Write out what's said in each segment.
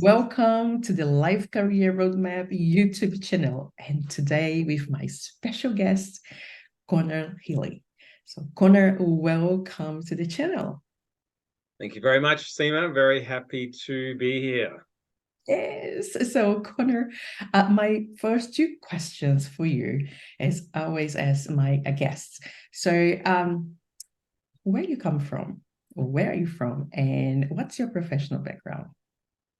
Welcome to the Life Career Roadmap YouTube channel. And today with my special guest, Conor Healey. So Conor, welcome to the channel. Thank you very much, Seema. Very happy to be here. Yes. So Conor, my first two questions for you, as always ask my guests. So where you come from? Where are you from? And what's your professional background?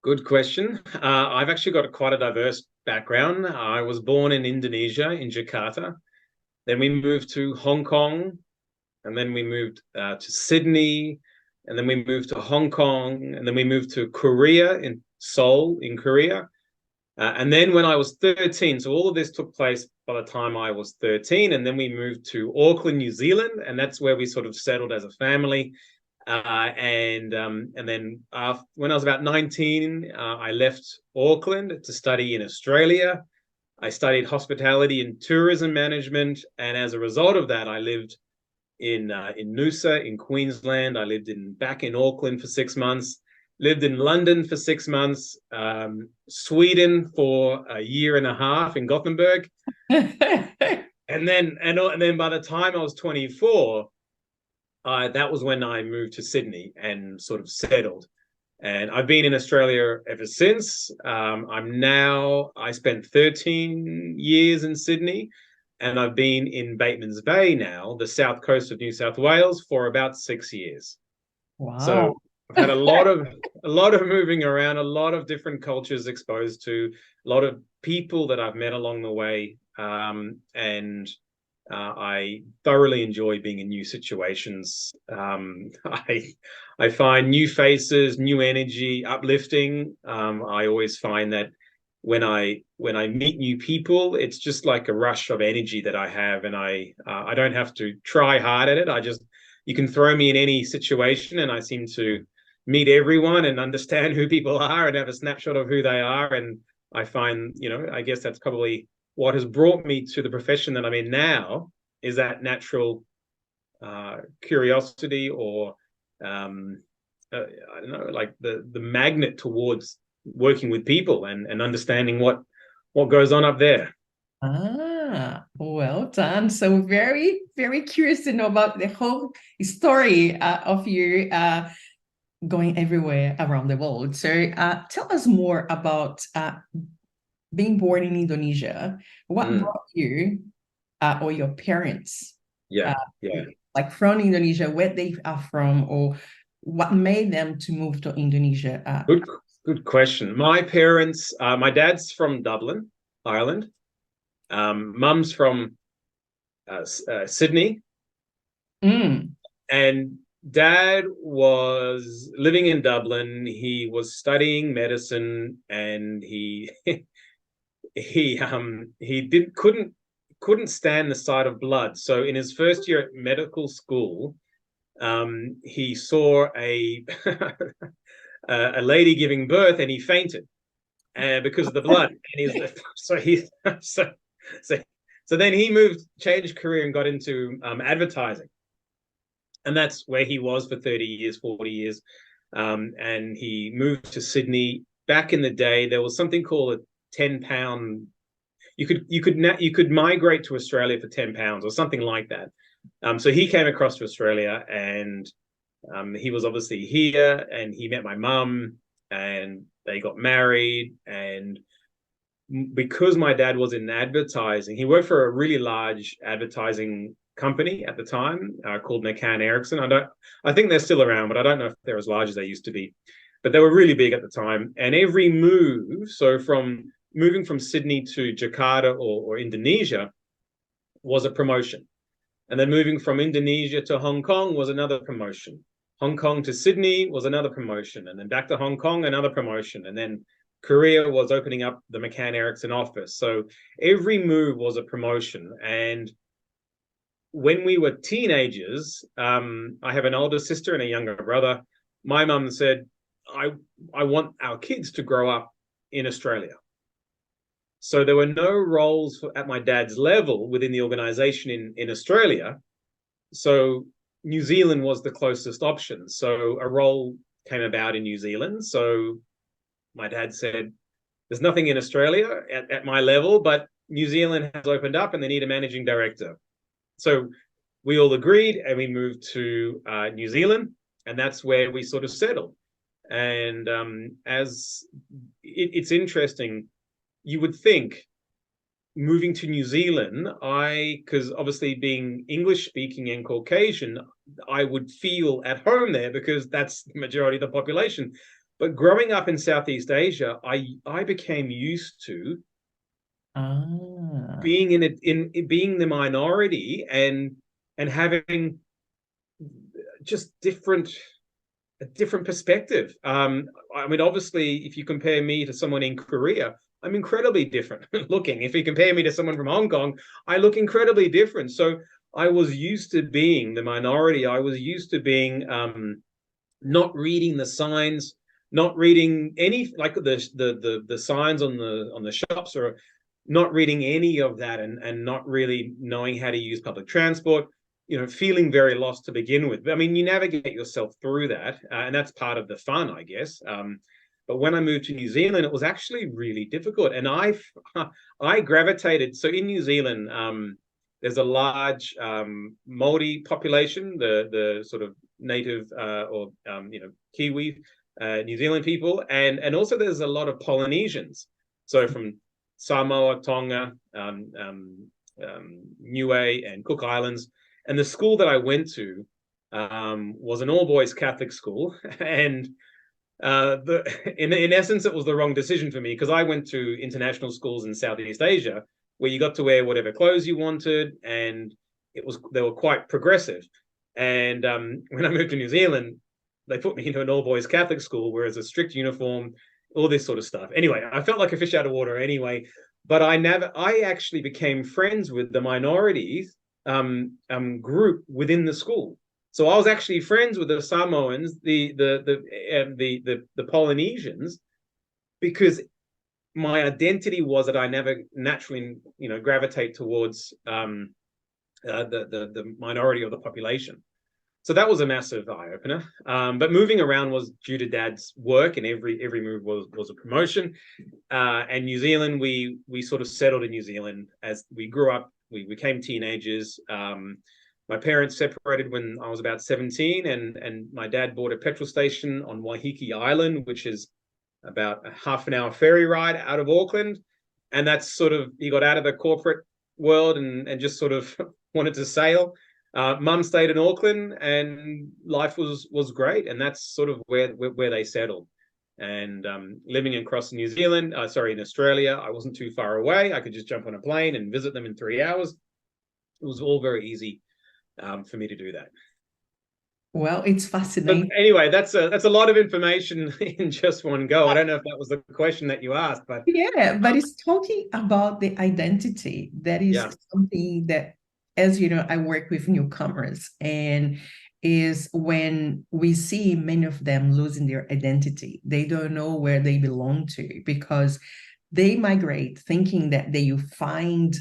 Good question. I've actually got quite a diverse background. I was born in Indonesia, in Jakarta. Then we moved to Hong Kong, and then we moved to Sydney, and then we moved to Hong Kong, and then we moved to Korea, in Seoul, in Korea. And then when I was 13, so all of this took place by the time I was 13, and then we moved to Auckland, New Zealand, and that's where we sort of settled as a family. And then when I was about 19, I left Auckland to study in Australia. I studied hospitality and tourism management, and as a result of that, I lived in Noosa in Queensland. I lived back in Auckland for 6 months. Lived in London for 6 months, Sweden for a year and a half in Gothenburg, and then by the time I was 24. That was when I moved to Sydney and sort of settled. And I've been in Australia ever since. I spent 13 years in Sydney, and I've been in Batemans Bay now, the south coast of New South Wales, for about 6 years. Wow. So I've had a lot of moving around, a lot of different cultures exposed to, a lot of people that I've met along the way. And I thoroughly enjoy being in new situations. I find new faces, new energy, uplifting. I always find that when I meet new people, it's just like a rush of energy that I have, and I don't have to try hard at it. You can throw me in any situation, and I seem to meet everyone and understand who people are and have a snapshot of who they are. And I find, I guess that's probably what has brought me to the profession that I'm in now, is that natural curiosity, or I don't know, like the magnet towards working with people and understanding what goes on up there. Well done. So very, very curious to know about the whole story of you going everywhere around the world. So tell us more about being born in Indonesia. What brought you or your parents Yeah, yeah. like from Indonesia, where they are from, or what made them to move to Indonesia? Good question. My parents, my dad's from Dublin, Ireland. Mum's from Sydney, and dad was living in Dublin. He was studying medicine, and he couldn't stand the sight of blood. So in his first year at medical school, he saw a a lady giving birth, and he fainted because of the blood. And so then he changed career and got into advertising, and that's where he was for 30 years, 40 years. And he moved to Sydney. Back in the day, there was something called a £10. You could migrate to Australia for £10 or something like that. So he came across to Australia, and he was obviously here, and he met my mum, and they got married. And because my dad was in advertising, he worked for a really large advertising company at the time called McCann Erickson. I think they're still around, but I don't know if they're as large as they used to be. But they were really big at the time. And every move, so from moving from Sydney to Jakarta or Indonesia, was a promotion. And then moving from Indonesia to Hong Kong was another promotion. Hong Kong to Sydney was another promotion. And then back to Hong Kong, another promotion. And then Korea was opening up the McCann Erickson office. So every move was a promotion. And when we were teenagers, I have an older sister and a younger brother. My mum said, I want our kids to grow up in Australia. So there were no roles at my dad's level within the organization in Australia. So New Zealand was the closest option. So a role came about in New Zealand. So my dad said, there's nothing in Australia at my level, but New Zealand has opened up and they need a managing director. So we all agreed and we moved to New Zealand, and that's where we sort of settled. And it's interesting, you would think moving to New Zealand, because obviously being English speaking and Caucasian, I would feel at home there because that's the majority of the population. But growing up in Southeast Asia, I became used to being in being the minority and having just a different perspective. I mean, obviously, if you compare me to someone in Korea, I'm incredibly different looking. If you compare me to someone from Hong Kong, I look incredibly different. So I was used to being the minority. I was used to being not reading the signs, not reading any, like the signs on the shops, or not reading any of that, and not really knowing how to use public transport, feeling very lost to begin with. I mean, you navigate yourself through that, and that's part of the fun, I guess. But when I moved to New Zealand, it was actually really difficult, and I gravitated. So in New Zealand, there's a large Māori population, the sort of native or Kiwi New Zealand people, and also there's a lot of Polynesians. So from Samoa, Tonga, Niue, and Cook Islands. And the school that I went to was an all-boys Catholic school, and in essence, it was the wrong decision for me, because I went to international schools in Southeast Asia where you got to wear whatever clothes you wanted, and they were quite progressive. And when I moved to New Zealand, they put me into an all-boys Catholic school, where it's a strict uniform, all this sort of stuff. Anyway, I felt like a fish out of water anyway. But I actually became friends with the minorities group within the school. So I was actually friends with the Samoans, the Polynesians, because my identity was that I never naturally, gravitate towards the minority of the population. So that was a massive eye opener. But moving around was due to Dad's work, and every move was a promotion. And New Zealand, we sort of settled in New Zealand as we grew up. We became teenagers. My parents separated when I was about 17, and my dad bought a petrol station on Waiheke Island, which is about a half an hour ferry ride out of Auckland. And that's sort of, he got out of the corporate world and just sort of wanted to sail. Mum stayed in Auckland, and life was great, and that's sort of where they settled. And living across New Zealand, in Australia, I wasn't too far away. I could just jump on a plane and visit them in 3 hours. It was all very easy for me to do that. Well, it's fascinating. But anyway, that's a lot of information in just one go. I don't know if that was the question that you asked, but yeah, but it's talking about the identity. That is something that, as you know, I work with newcomers, and is when we see many of them losing their identity. They don't know where they belong to, because they migrate thinking that they will find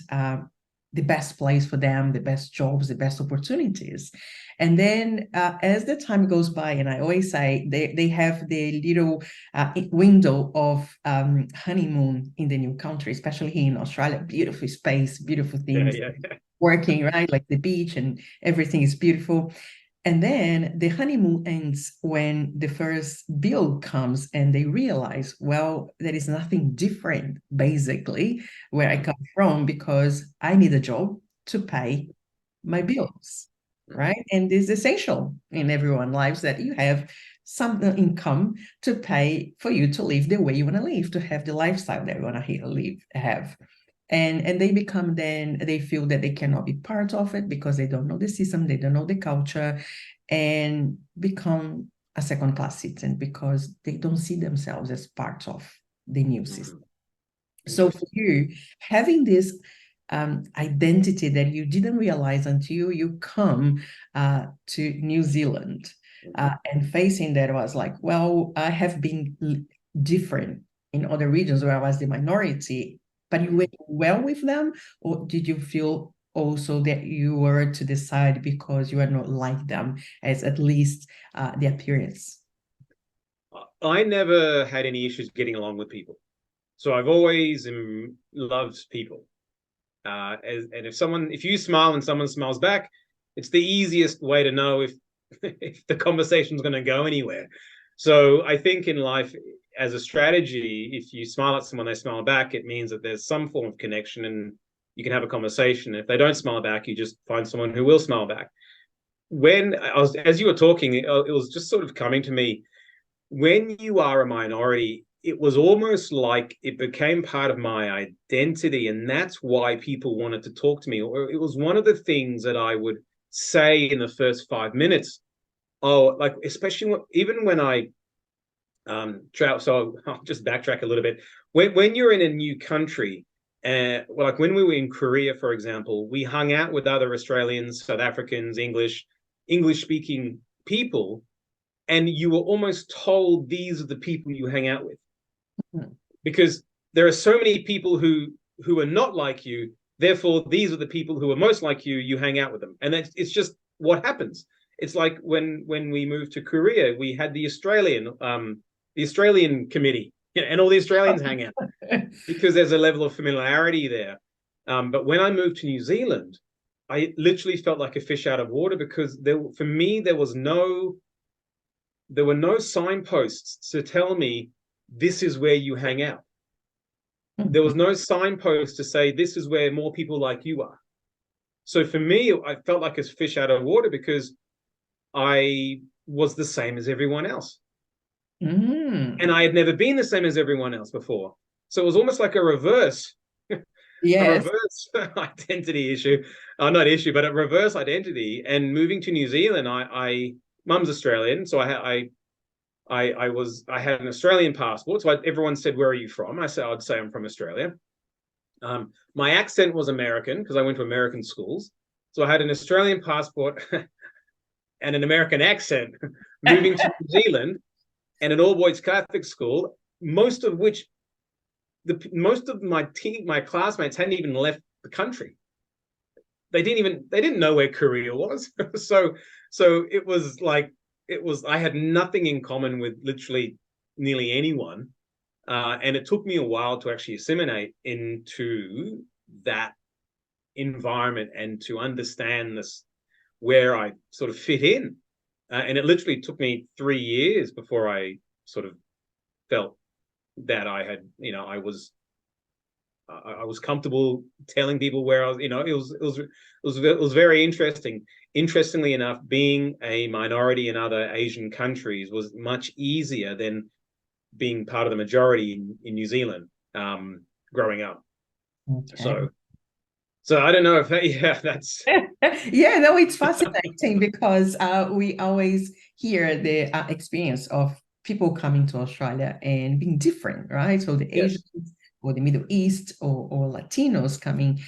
the best place for them, the best jobs, the best opportunities. And then as the time goes by, and I always say they have the little window of honeymoon in the new country, especially here in Australia. Beautiful space, beautiful things, working, right? Like the beach and everything is beautiful. And then the honeymoon ends when the first bill comes, and they realize, well, there is nothing different, basically, where I come from, because I need a job to pay my bills, right? And it's essential in everyone's lives that you have some income to pay for you to live the way you want to live, to have the lifestyle that you want to have. And they become, then they feel that they cannot be part of it because they don't know the system, they don't know the culture, and become a second-class citizen because they don't see themselves as part of the new system. So for you, having this identity that you didn't realize until you come to New Zealand, and facing that was like, well, I have been different in other regions where I was the minority, but you went well with them, or did you feel also that you were to decide because you are not like them, as at least the appearance? I never had any issues getting along with people. So I've always loved people. And if you smile and someone smiles back, it's the easiest way to know if if the conversation's going to go anywhere. So I think in life, as a strategy, if you smile at someone, they smile back, it means that there's some form of connection and you can have a conversation. If they don't smile back, you just find someone who will smile back. As you were talking, it was just sort of coming to me, when you are a minority, it was almost like it became part of my identity. And that's why people wanted to talk to me. Or it was one of the things that I would say in the first 5 minutes. Oh, like, especially even when I travel. So I'll just backtrack a little bit. When you're in a new country, like when we were in Korea, for example, we hung out with other Australians, South Africans, English speaking people, and you were almost told these are the people you hang out with, because there are so many people who are not like you. Therefore, these are the people who are most like you. You hang out with them, and it's just what happens. It's like when we moved to Korea, we had the Australian committee, and all the Australians hang out because there's a level of familiarity there. But when I moved to New Zealand, I literally felt like a fish out of water, because for me there were no signposts to tell me this is where you hang out. There was no signpost to say this is where more people like you are. So for me, I felt like a fish out of water because I was the same as everyone else. And I had never been the same as everyone else before. So it was almost like a reverse identity issue. Not issue, but a reverse identity. And moving to New Zealand, Mum's Australian, so I had an Australian passport. So everyone said, "Where are you from?" I'd say I'm from Australia. My accent was American because I went to American schools. So I had an Australian passport and an American accent. Moving to New Zealand and an all-boys Catholic school, most of my classmates hadn't even left the country. They didn't know where Korea was. so it was like, I had nothing in common with literally nearly anyone. And it took me a while to actually assimilate into that environment and to understand where I sort of fit in. And it literally took me 3 years before I sort of felt that I was comfortable telling people where I was. It was very interesting. Interestingly enough, being a minority in other Asian countries was much easier than being part of the majority in New Zealand, growing up. Okay. So I don't know if that's Yeah, no, it's fascinating because we always hear the experience of people coming to Australia and being different, right? So the yes. Asians or the Middle East or Latinos coming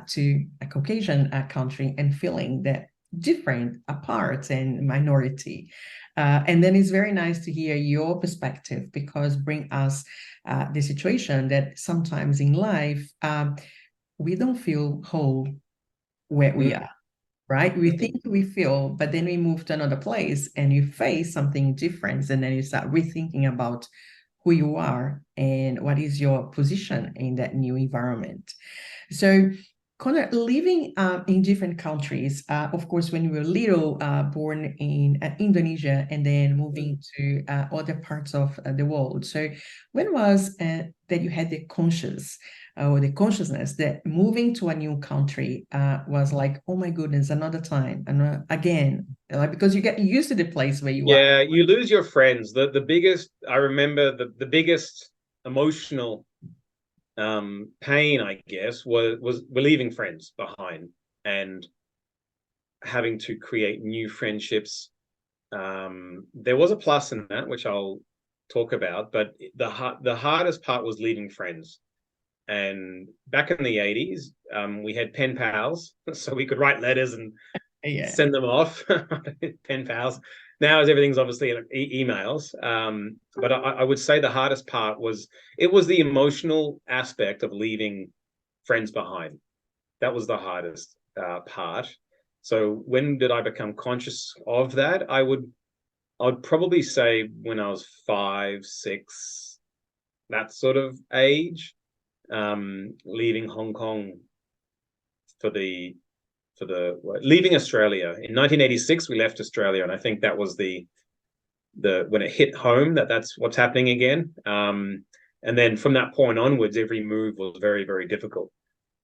to a Caucasian country and feeling that different, apart, and minority. And then it's very nice to hear your perspective, because bring us the situation that sometimes in life we don't feel whole where we are, right? We think we feel, but then we move to another place and you face something different, and then you start rethinking about who you are and what is your position in that new environment. So, Conor, living in different countries, of course, when you were little, born in Indonesia and then moving to other parts of the world. So, when was that you had the consciousness that moving to a new country was like, oh my goodness, another time, and again, like, because you get used to the place where you are. Yeah, you lose your friends. The biggest, I remember the biggest emotional pain, I guess, was we're leaving friends behind and having to create new friendships. There was a plus in that, which I'll talk about, but the hardest part was leaving friends. And back in the 80s, we had pen pals, so we could write letters and send them off. Pen pals. Now, as everything's obviously emails. But I would say the hardest part was the emotional aspect of leaving friends behind. That was the hardest part. So when did I become conscious of that? I would I'd probably say when I was 5, 6, that sort of age, leaving Hong Kong for the leaving Australia in 1986. We left Australia, and I think that was the when it hit home that's what's happening again. And then from that point onwards, every move was very, very difficult.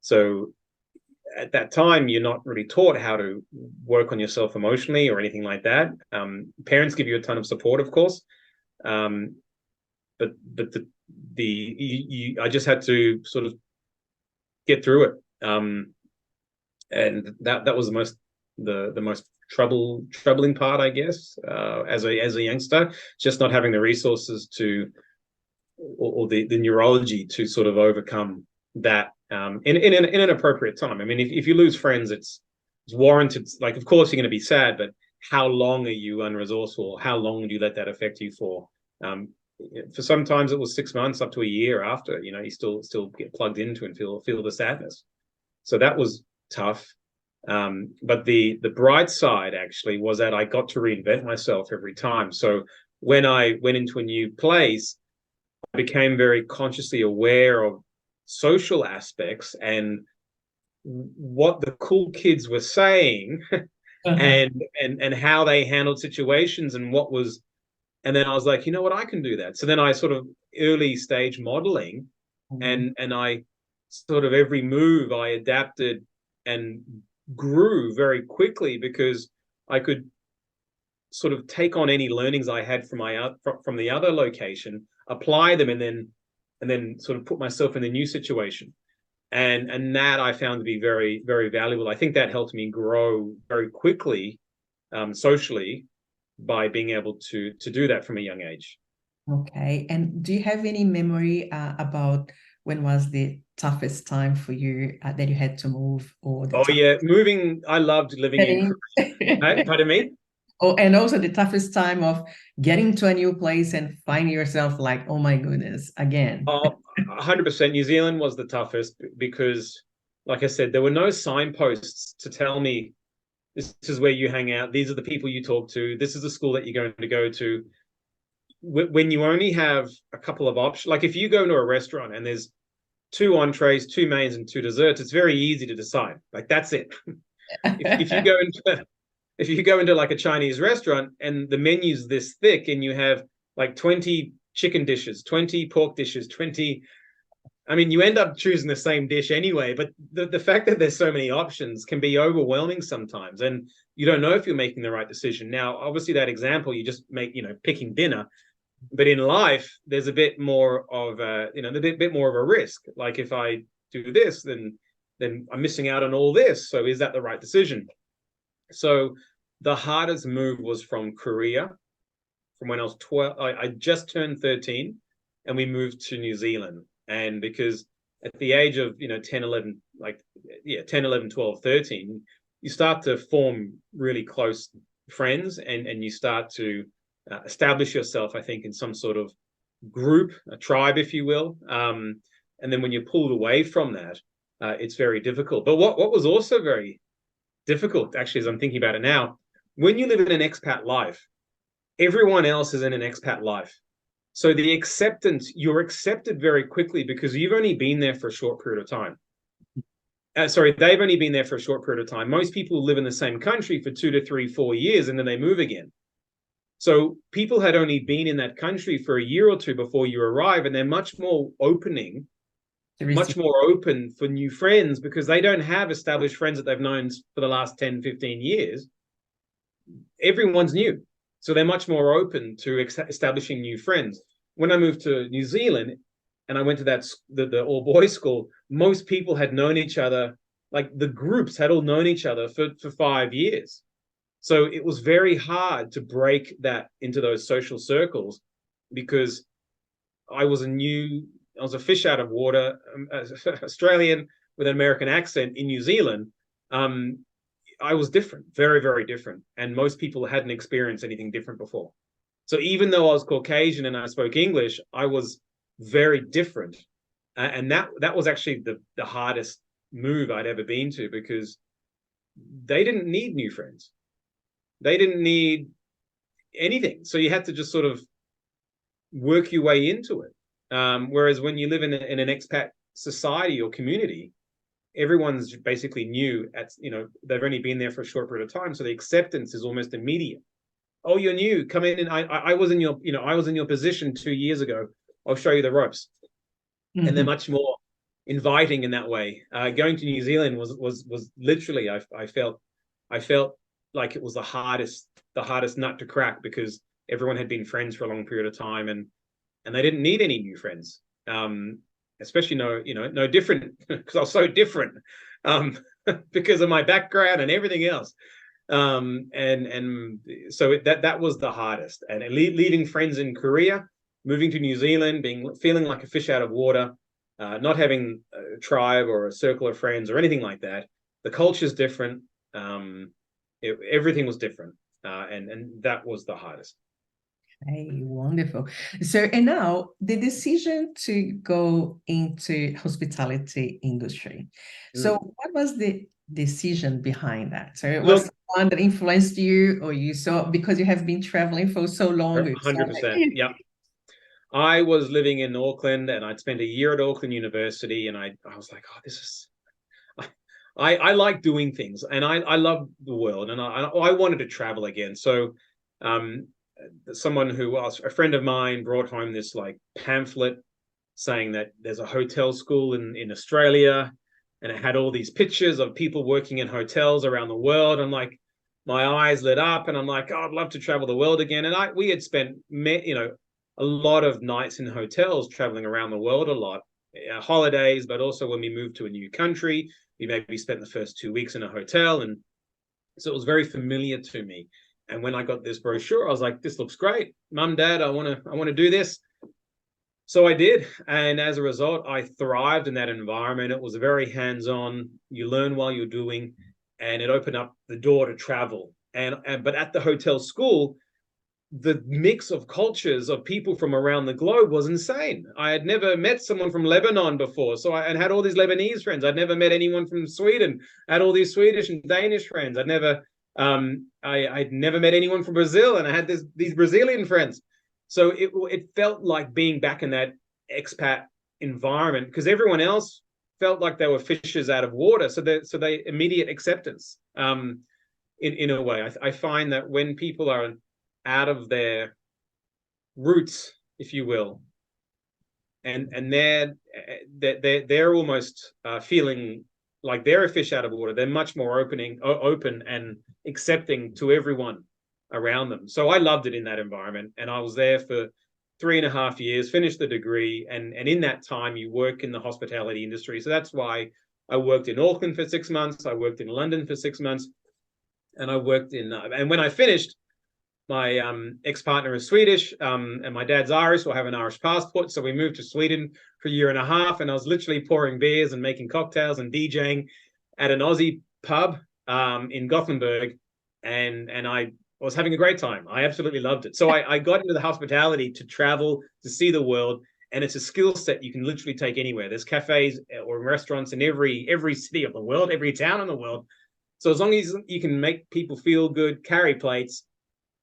So at that time, you're not really taught how to work on yourself emotionally or anything like that. Parents give you a ton of support, of course, but I just had to sort of get through it, and that was the most troubling part, I guess, as a youngster, just not having the resources to or the neurology to sort of overcome that in an appropriate time. I mean, if you lose friends, it's warranted. Like, of course, you're going to be sad, but how long are you unresourceful? How long do you let that affect you for? For sometimes it was 6 months up to a year after. You still get plugged into and feel the sadness. So that was tough. But the bright side actually was that I got to reinvent myself every time. So when I went into a new place, I became very consciously aware of social aspects and what the cool kids were saying and how they handled situations and what was. And then I was like, you know what, I can do that. So then I sort of early stage modeling, and I sort of every move I adapted and grew very quickly because I could sort of take on any learnings I had from the other location, apply them, and then sort of put myself in a new situation. And that I found to be very, very valuable. I think that helped me grow very quickly socially by being able to do that from a young age. Okay. And do you have any memory about when was the toughest time for you that you had to move, or the Oh yeah, moving. I loved living in Korea. Pardon me? Oh, and also the toughest time of getting to a new place and finding yourself like, oh my goodness, again. Oh, 100%. New Zealand was the toughest because, like I said, there were no signposts to tell me this is where you hang out. These are the people you talk to. This is the school that you're going to go to. When you only have a couple of options, like if you go to a restaurant and there's 2 entrees, 2 mains, and 2 desserts, it's very easy to decide. Like, that's it. if you go into like a Chinese restaurant and the menu's this thick and you have like 20 chicken dishes, 20 pork dishes, 20, I mean, you end up choosing the same dish anyway, but the fact that there's so many options can be overwhelming sometimes, and you don't know if you're making the right decision. Now, obviously, that example you just make, picking dinner, but in life, there's a bit more of a bit more of a risk. Like, if I do this, then I'm missing out on all this. So is that the right decision? So the hardest move was from Korea, from when I was 12. I just turned 13, and we moved to New Zealand. And because at the age of 10, 11, 10, 11, 12, 13, you start to form really close friends, and you start to establish yourself, I think, in some sort of group, a tribe, if you will. And then when you're pulled away from that, it's very difficult. But what was also very difficult, actually, as I'm thinking about it now, when you live in an expat life, everyone else is in an expat life. So the acceptance, you're accepted very quickly because you've only been there for a short period of time. They've only been there for a short period of time. Most people live in the same country for 2 to 3, 4 years, and then they move again. So people had only been in that country for a year or two before you arrive, and they're much more open for new friends because they don't have established friends that they've known for the last 10, 15 years. Everyone's new. So they're much more open to establishing new friends. When I moved to New Zealand and I went to the all-boys school, most people had known each other, like the groups had all known each other for 5 years. So it was very hard to break that into those social circles because I was a fish out of water, Australian with an American accent in New Zealand. I was different, very, very different. And most people hadn't experienced anything different before. So even though I was Caucasian and I spoke English, I was very different. And that was actually the hardest move I'd ever been to because they didn't need new friends. They didn't need, anything. So you had to just sort of work your way into it. Whereas when you live in an expat society or community, everyone's basically new. They've only been there for a short period of time, so the acceptance is almost immediate. Oh, you're new. Come in, and I was in your position 2 years ago. I'll show you the ropes. Mm-hmm. And they're much more inviting in that way. Going to New Zealand was literally, I felt like it was the hardest nut to crack, because everyone had been friends for a long period of time, and they didn't need any new friends. Especially no different, because I was so different, because of my background and everything else. And so that was the hardest. And leaving friends in Korea, moving to New Zealand, feeling like a fish out of water, not having a tribe or a circle of friends or anything like that. The culture's different. Everything was different, and that was the hardest. Hey, wonderful. So, and now the decision to go into hospitality industry. So, what was the decision behind that? So, it was one that influenced you, or you saw because you have been traveling for so long? 100%. Yeah. I was living in Auckland, and I'd spent a year at Auckland University, and I was like, oh, this is. I like doing things, and I love the world, and I wanted to travel again. So, someone who was a friend of mine brought home this like pamphlet saying that there's a hotel school in Australia, and it had all these pictures of people working in hotels around the world. I'm like, my eyes lit up, and I'm like, oh, I'd love to travel the world again. And we had spent a lot of nights in hotels, traveling around the world a lot, holidays, but also when we moved to a new country, we maybe spent the first 2 weeks in a hotel, and so it was very familiar to me. And when I got this brochure, I was like, this looks great. Mum, Dad, I want to do this. So I did. And as a result, I thrived in that environment. It was very hands-on. You learn while you're doing, and it opened up the door to travel. But at the hotel school, the mix of cultures of people from around the globe was insane. I had never met someone from Lebanon before. So I had all these Lebanese friends. I'd never met anyone from Sweden. I had all these Swedish and Danish friends. I'd never met anyone from Brazil, and I had these Brazilian friends. So it felt like being back in that expat environment, because everyone else felt like they were fishes out of water. So they immediate acceptance. In a way, I find that when people are out of their roots, if you will, and they're almost feeling like they're a fish out of water, they're much more open and accepting to everyone around them. So I loved it in that environment, and I was there for 3.5 years, finished the degree, and in that time you work in the hospitality industry. So that's why I worked in Auckland for 6 months, I worked in London for 6 months, and I worked in and when I finished, my ex-partner is Swedish, and my dad's Irish, so I have an Irish passport. So we moved to Sweden for 1.5 years, and I was literally pouring beers and making cocktails and DJing at an Aussie pub in Gothenburg, and I was having a great time. I absolutely loved it. So I got into the hospitality to travel, to see the world, and it's a skill set you can literally take anywhere. There's cafes or restaurants in every city of the world, every town in the world. So as long as you can make people feel good, carry plates,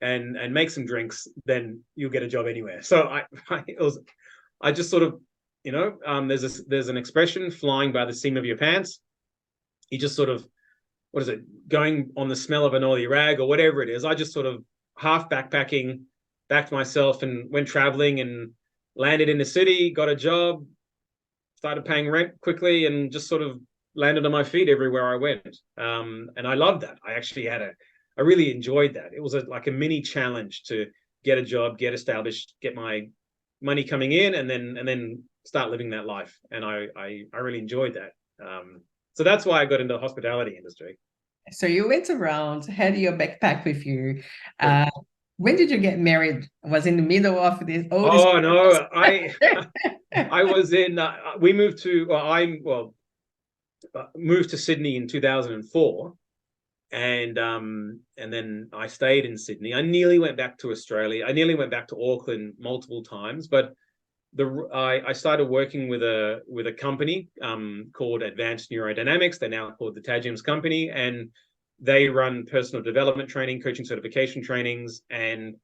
and make some drinks, then you'll get a job anywhere. So I just sort of, there's an expression, flying by the seam of your pants. You just sort of, what is it, going on the smell of an oily rag or whatever it is. I just sort of half backpacking, backed myself and went traveling, and landed in the city, got a job, started paying rent quickly, and just sort of landed on my feet everywhere I went. And I loved that. I really enjoyed that. It was like a mini challenge to get a job, get established, get my money coming in, and then start living that life. And I really enjoyed that. So that's why I got into the hospitality industry. So you went around, had your backpack with you. When did you get married? Was in the middle of this? Oh no, I was in. We moved to. Moved to Sydney in 2004. And then I stayed in Sydney. I nearly went back to Australia. I nearly went back to Auckland multiple times, but I started working with a company called Advanced Neurodynamics. They're now called the Tajim's Company, and they run personal development training, coaching certification trainings, and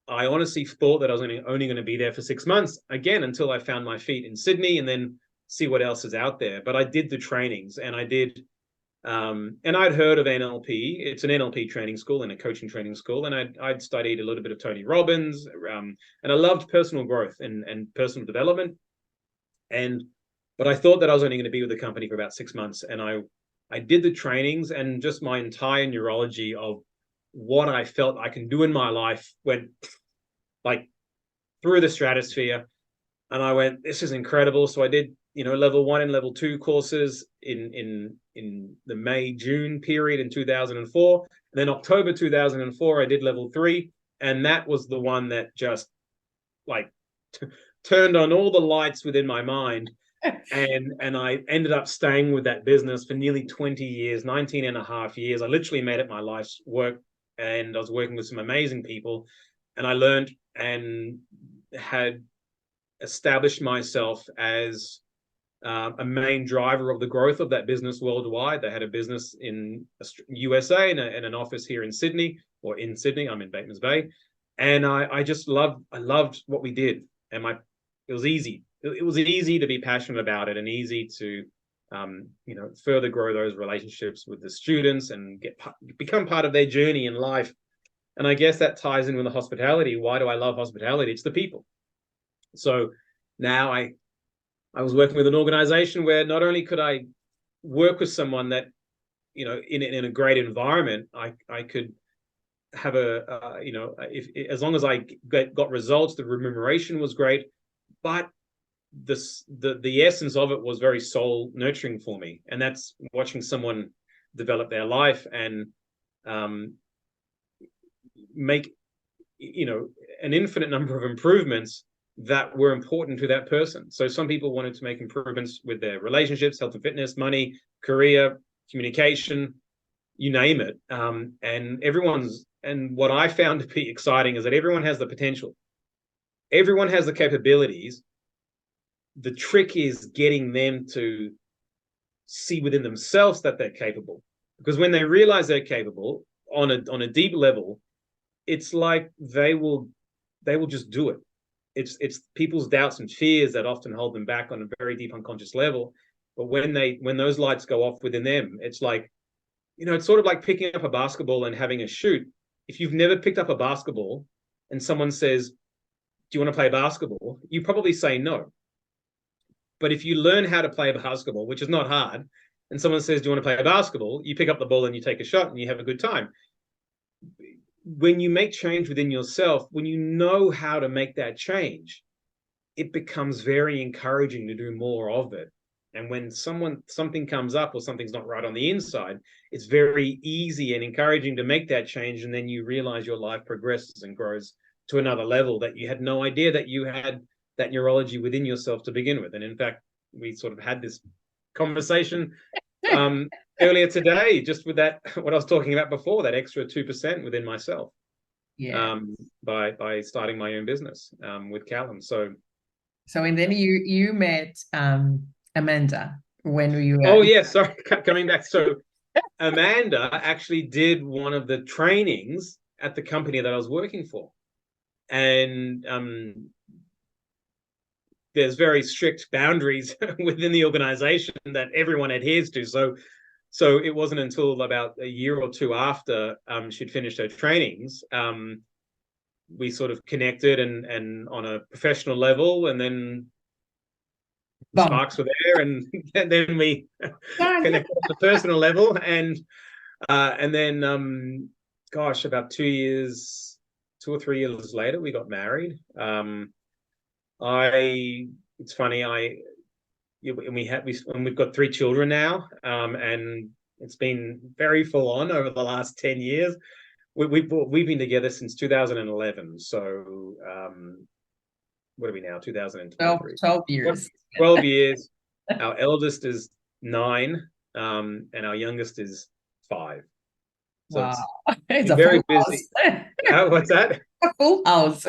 I honestly thought that I was only going to be there for 6 months, again, until I found my feet in Sydney and then see what else is out there. But I did the trainings, and I did, and I'd heard of NLP. It's an NLP training school and a coaching training school. And I'd studied a little bit of Tony Robbins, and I loved personal growth and personal development. But I thought that I was only going to be with the company for about 6 months. And I did the trainings, and just my entire neurology of what I felt I can do in my life went like through the stratosphere. And I went, this is incredible. So I did, level 1 and level 2 courses in the May-June period in 2004. And then October 2004, I did level 3. And that was the one that just like turned on all the lights within my mind. And I ended up staying with that business for nearly 20 years, 19 and a half years. I literally made it my life's work, and I was working with some amazing people, and I learned and had established myself as a main driver of the growth of that business worldwide. They had a business in USA and an office here in Sydney, or in Sydney. I'm in Batemans Bay. And I loved what we did. And it was easy. It was easy to be passionate about it, and easy to, further grow those relationships with the students and become part of their journey in life. And I guess that ties in with the hospitality. Why do I love hospitality? It's the people. So now I was working with an organization where not only could I work with someone that, in a great environment, I could have as long as I got results, the remuneration was great, but the essence of it was very soul nurturing for me. And that's watching someone develop their life and make, an infinite number of improvements that were important to that person. So some people wanted to make improvements with their relationships, health and fitness, money, career, communication, you name it. And what I found to be exciting is that everyone has the potential. Everyone has the capabilities. The trick is getting them to see within themselves that they're capable. Because when they realize they're capable on a deep level, it's like they will just do it. It's people's doubts and fears that often hold them back on a very deep unconscious level. But when those lights go off within them, it's like, it's sort of like picking up a basketball and having a shoot. If you've never picked up a basketball and someone says, do you want to play basketball? You probably say no. But if you learn how to play basketball, which is not hard, and someone says, do you want to play basketball? You pick up the ball and you take a shot and you have a good time. When you make change within yourself, when you know how to make that change, it becomes very encouraging to do more of it. And when something comes up or something's not right on the inside, it's very easy and encouraging to make that change. And then you realize your life progresses and grows to another level that you had no idea that you had that neurology within yourself to begin with. And in fact, we sort of had this conversation earlier today, just with that, what I was talking about before, that extra 2% within myself. Yeah. By starting my own business with Callum. So and then you met Amanda when you oh yeah, sorry, coming back. So Amanda actually did one of the trainings at the company that I was working for. And there's very strict boundaries within the organization that everyone adheres to. So it wasn't until about a year or two after she'd finished her trainings, we sort of connected and on a professional level, and then sparks were there, and then we connected on a personal level, and then about 2 or 3 years later, we got married. It's funny, we've got 3 children now, and it's been very full on over the last 10 years. We've been together since 2011. So what are we now? 2023. 12 years. 12 years. Our eldest is 9, and our youngest is 5. So wow, it's a very full busy. House. What's that? A full house.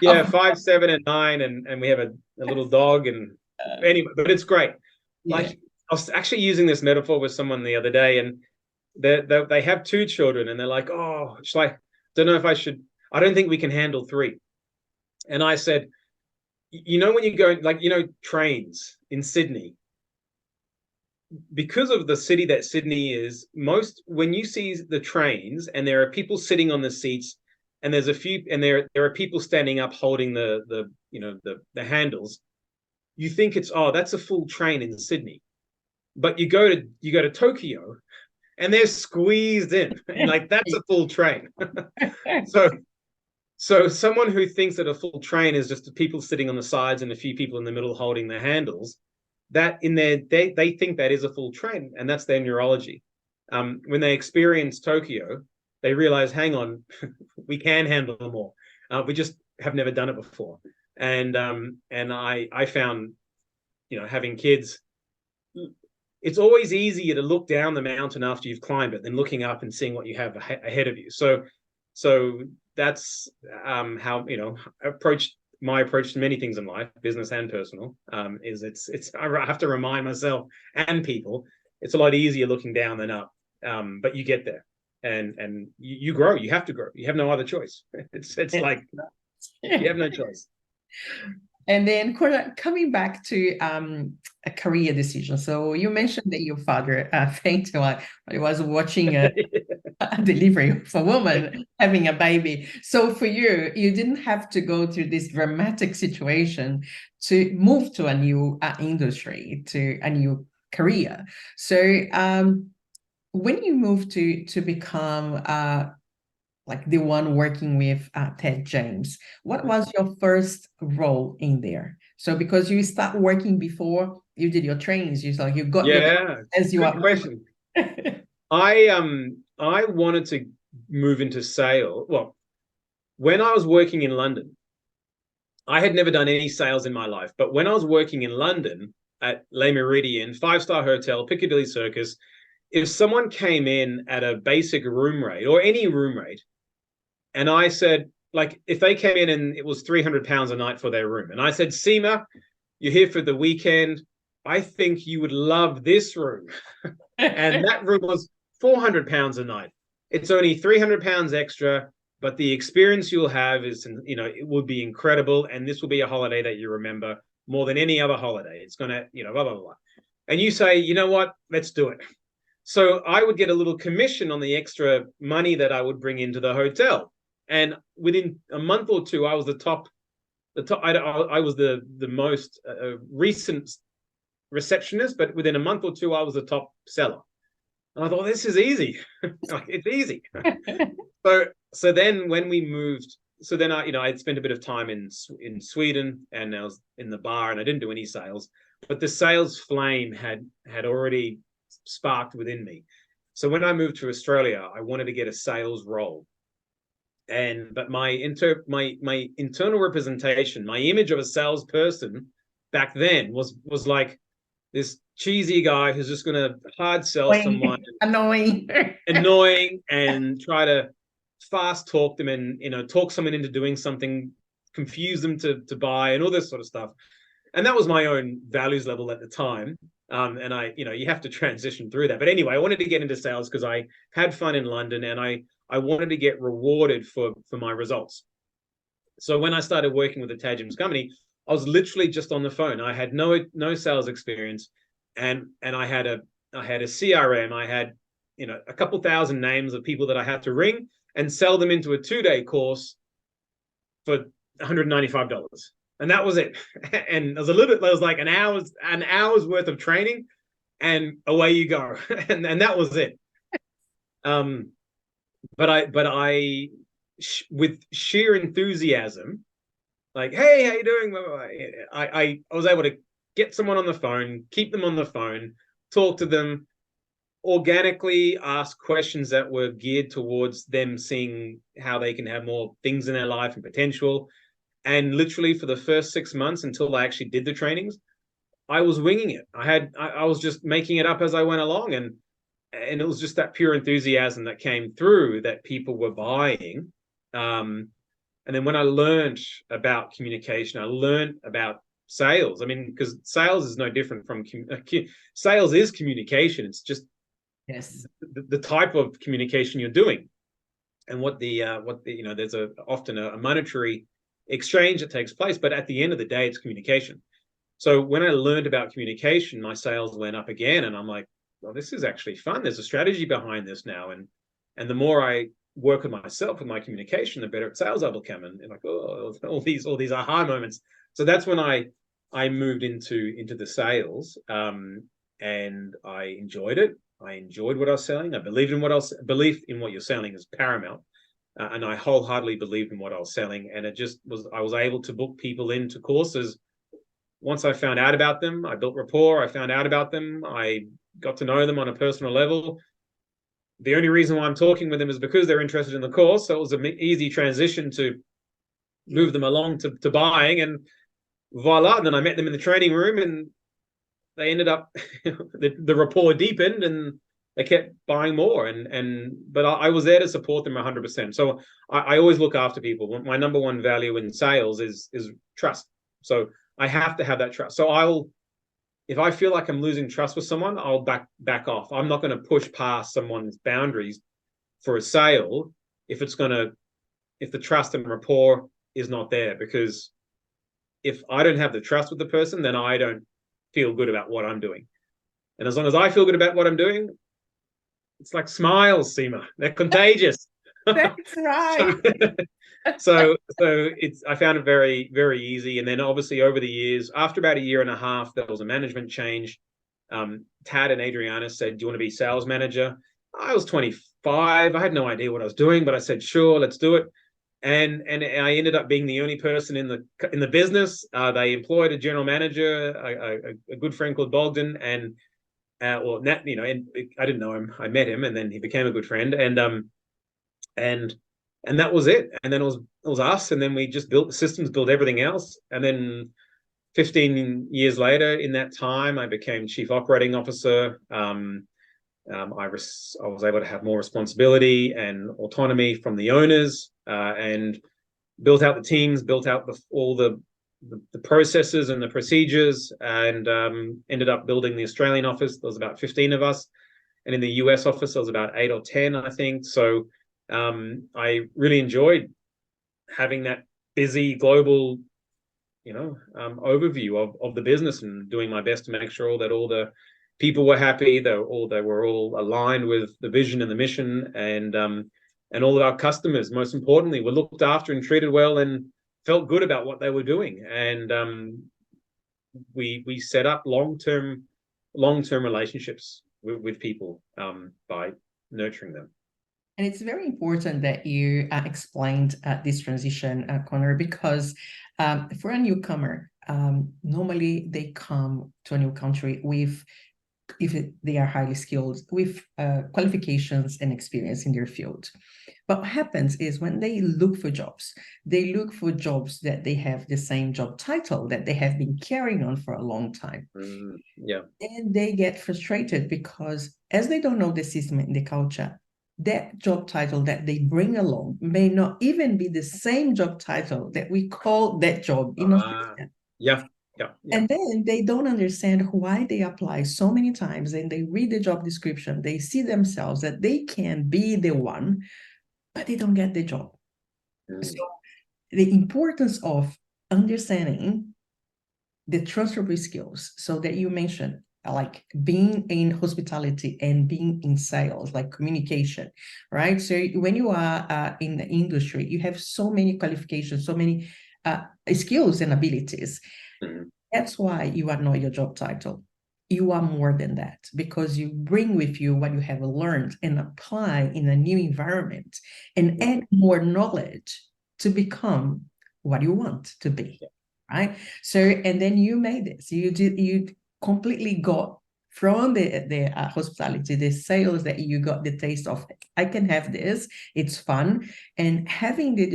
Yeah, 5, 7, and 9, and we have a little dog, and anyway, but it's great. Yeah. Like, I was actually using this metaphor with someone the other day, and they have 2 children, and they're like, oh, it's like, don't know if I should. I don't think we can handle 3. And I said, when you go, like, trains in Sydney, because of the city that Sydney is, when you see the trains and there are people sitting on the seats, and there are people standing up holding the handles, you think that's a full train in Sydney. But you go to Tokyo and they're squeezed in, and like, that's a full train. So someone who thinks that a full train is just people sitting on the sides and a few people in the middle holding the handles, that in their they think that is a full train, and that's their neurology. When they experience Tokyo, they realize, hang on, we can handle them all. We just have never done it before. And I found, having kids, it's always easier to look down the mountain after you've climbed it than looking up and seeing what you have ahead of you. So that's how, my approach to many things in life, business and personal, is I have to remind myself and people, it's a lot easier looking down than up. But you get there, and you grow. You have to grow. You have no other choice. It's like you have no choice. And then, coming back to a career decision. So you mentioned that your father fainted while he was watching a delivery of a woman having a baby. So for you, you didn't have to go through this dramatic situation to move to a new industry, to a new career. So when you moved to become like the one working with Ted James, what was your first role in there? So because you start working before you did your trainings, you got your as you good are. Question. I wanted to move into sales. Well, when I was working in London, I had never done any sales in my life. But when I was working in London at Le Méridien, 5-star hotel, Piccadilly Circus, if someone came in at a basic room rate or any room rate, and I said, like, if they came in and it was £300 a night for their room, and I said, Seema, you're here for the weekend, I think you would love this room. And that room was £400 a night. It's only £300 extra, but the experience you'll have is, it will be incredible. And this will be a holiday that you remember more than any other holiday. It's going to, blah, blah, blah. And you say, you know what, let's do it. So I would get a little commission on the extra money that I would bring into the hotel. And within a month or two, I was I was the most recent receptionist, but within a month or two, I was the top seller. And I thought, this is easy. It's easy. So then when we moved, so then I'd spent a bit of time in Sweden, and I was in the bar, and I didn't do any sales, but the sales flame had already sparked within me. So when I moved to Australia, I wanted to get a sales role. But my internal representation, my image of a salesperson back then was like this cheesy guy who's just going to hard sell someone, annoying and try to fast talk them and talk someone into doing something, confuse them to buy, and all this sort of stuff. And that was my own values level at the time. And you have to transition through that. But anyway, I wanted to get into sales because I had fun in London, and I wanted to get rewarded for my results. So when I started working with the Ted James company, I was literally just on the phone. I had no sales experience, and I had a CRM. I had a couple thousand names of people that I had to ring and sell them into a 2-day course for $195. And that was it. And there was like an hour's worth of training, and away you go. and that was it. But I with sheer enthusiasm, like, hey, how you doing? I was able to get someone on the phone, keep them on the phone, talk to them, organically ask questions that were geared towards them seeing how they can have more things in their life and potential. And literally for the first 6 months until I actually did the trainings, I was winging it. I was just making it up as I went along, and it was just that pure enthusiasm that came through that people were buying. And then when I learned about communication, I learned about sales. I mean, because sales is no different from sales is communication. It's just yes, the type of communication you're doing. and what the there's often a monetary exchange that takes place, but at the end of the day, it's communication. So when I learned about communication, my sales went up again, and I'm like, well, this is actually fun. There's a strategy behind this now, and the more I work with myself with my communication, the better at sales I become, and like, oh, all these aha moments. So that's when I moved into the sales, and I enjoyed it. I enjoyed what I was selling. I believed in belief in what you're selling is paramount. And I wholeheartedly believed in what I was selling. And I was able to book people into courses. Once I found out about them, I built rapport. I found out about them. I got to know them on a personal level. The only reason why I'm talking with them is because they're interested in the course. So it was an easy transition to move them along to buying, and voila. And then I met them in the training room, and they ended up, the rapport deepened, and they kept buying more. But I was there to support them 100%. So I always look after people. My number one value in sales is trust. So I have to have that trust. So if I feel like I'm losing trust with someone, I'll back off. I'm not going to push past someone's boundaries for a sale if the trust and rapport is not there. Because if I don't have the trust with the person, then I don't feel good about what I'm doing. And as long as I feel good about what I'm doing, it's like smiles, Seema. They're contagious. That's right. so I found it very, very easy. And then obviously over the years, after about a year and a half, there was a management change. Tad and Adriana said, "Do you want to be sales manager?" I was 25. I had no idea what I was doing, but I said, "Sure, let's do it." And I ended up being the only person in the business. They employed a general manager, a good friend called Bogdan, and Nat, and I didn't know him. I met him, and then he became a good friend, and that was it. And then it was us, and then we just built the systems, built everything else, and then 15 years later, in that time, I became chief operating officer. I was able to have more responsibility and autonomy from the owners, and built out the teams, built out all the processes and the procedures, and ended up building the Australian office. There was about 15 of us, and in the US office, there was about 8 or 10, I think. So I really enjoyed having that busy global, overview of the business, and doing my best to make sure that all the people were happy, they were all aligned with the vision and the mission, and all of our customers, most importantly, were looked after and treated well and felt good about what they were doing. And we set up long-term relationships with people by nurturing them. And it's very important that you explained this transition, Conor, because for a newcomer, normally they come to a new country with, if they are highly skilled, with qualifications and experience in their field. But what happens is when they look for jobs that they have the same job title that they have been carrying on for a long time. Yeah. And they get frustrated because as they don't know the system and the culture, that job title that they bring along may not even be the same job title that we call that job in Australia. Yeah. And then they don't understand why they apply so many times, and they read the job description, they see themselves that they can be the one, but they don't get the job. So the importance of understanding the transferable skills, so that you mentioned, like being in hospitality and being in sales, like communication, right? So when you are in the industry, you have so many qualifications, so many skills and abilities. That's why you are not your job title. You are more than that, because you bring with you what you have learned and apply in a new environment and add more knowledge to become what you want to be, right? So, and then you made this. You completely got from the hospitality, the sales, that you got the taste of, I can have this, it's fun. And having the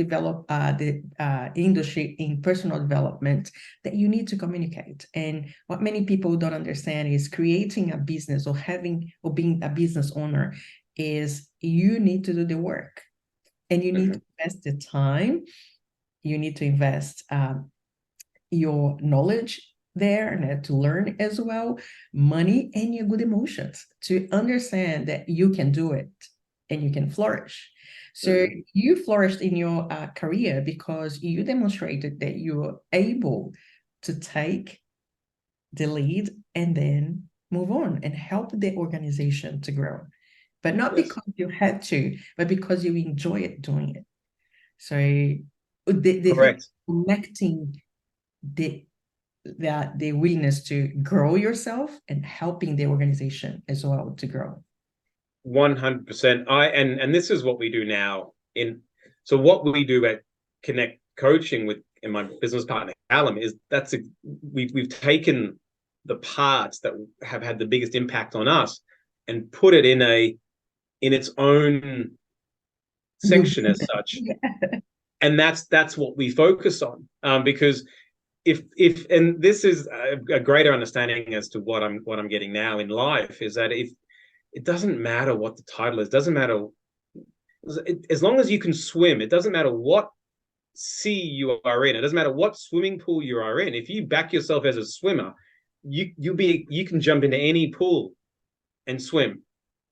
industry in personal development, that you need to communicate. And what many people don't understand is creating a business, or being a business owner, is you need to do the work, and you need to invest the time, you need to invest your knowledge there, and to learn as well, money, and your good emotions to understand that you can do it. and you can flourish. So you flourished in your career because you demonstrated that you're able to take the lead and then move on and help the organization to grow. But not because you had to, but because you enjoy it doing it. So the Correct. connecting the willingness to grow yourself and helping the organization as well to grow. 100%. And this is what we do now. So what we do at Connect Coaching with in my business partner Callum is we've taken the parts that have had the biggest impact on us and put it in its own section as such. And that's what we focus on, because if and this is a greater understanding as to what I'm getting now in life, is that if it doesn't matter what the title is, doesn't matter, as long as you can swim, it doesn't matter what sea you are in, it doesn't matter what swimming pool you are in. If you back yourself as a swimmer, you can jump into any pool and swim.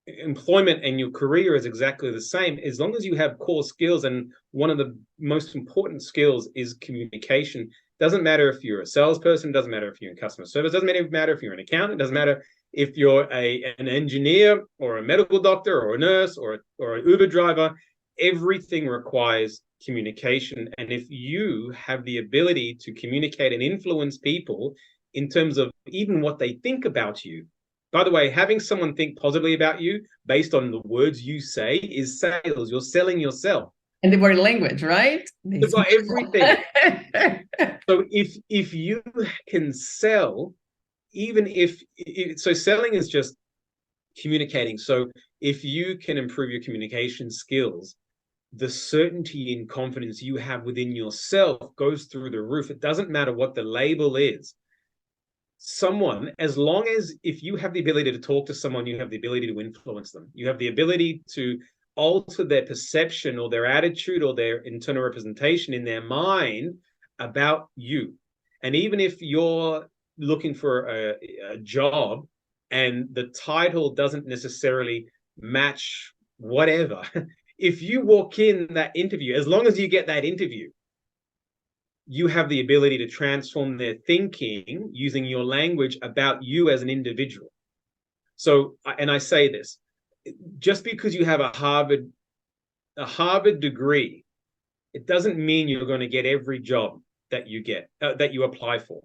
Employment and your career is exactly the same, as long as you have core skills. And one of the most important skills is communication. Doesn't matter if you're a salesperson, doesn't matter if you're in customer service, doesn't matter if you're an accountant, doesn't matter if you're an engineer or a medical doctor or a nurse or an Uber driver. Everything requires communication. And if you have the ability to communicate and influence people in terms of even what they think about you, by the way, having someone think positively about you based on the words you say is sales. You're selling yourself. And the body language, right? It's got everything. So if you can sell, so selling is just communicating. So if you can improve your communication skills, the certainty and confidence you have within yourself goes through the roof. It doesn't matter what the label is. As long as if you have the ability to talk to someone, you have the ability to influence them. You have the ability to alter their perception or their attitude or their internal representation in their mind about you. And even if you're looking for a job and the title doesn't necessarily match whatever, if you walk in that interview, as long as you get that interview, you have the ability to transform their thinking using your language about you as an individual. So, and I say this, just because you have a Harvard degree, it doesn't mean you're going to get every job that you get, that you apply for.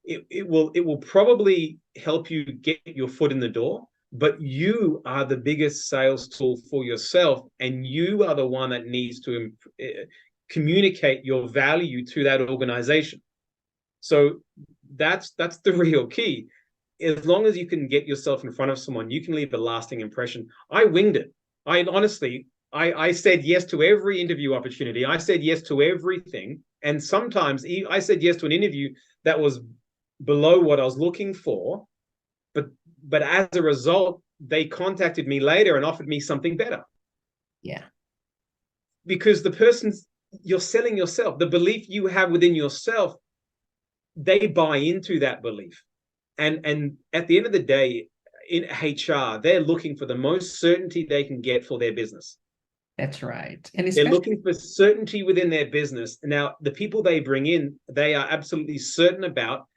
It will probably help you get your foot in the door, but you are the biggest sales tool for yourself, and you are the one that needs to communicate your value to that organization. So that's the real key. As long as you can get yourself in front of someone, you can leave a lasting impression. I winged it. I said yes to every interview opportunity. I said yes to everything. And sometimes I said yes to an interview that was below what I was looking for. But as a result, they contacted me later and offered me something better. Yeah. Because you're selling yourself. The belief you have within yourself, they buy into that belief. And at the end of the day, in HR, they're looking for the most certainty they can get for their business. That's right. And they're looking for certainty within their business. Now, the people they bring in, they are absolutely certain about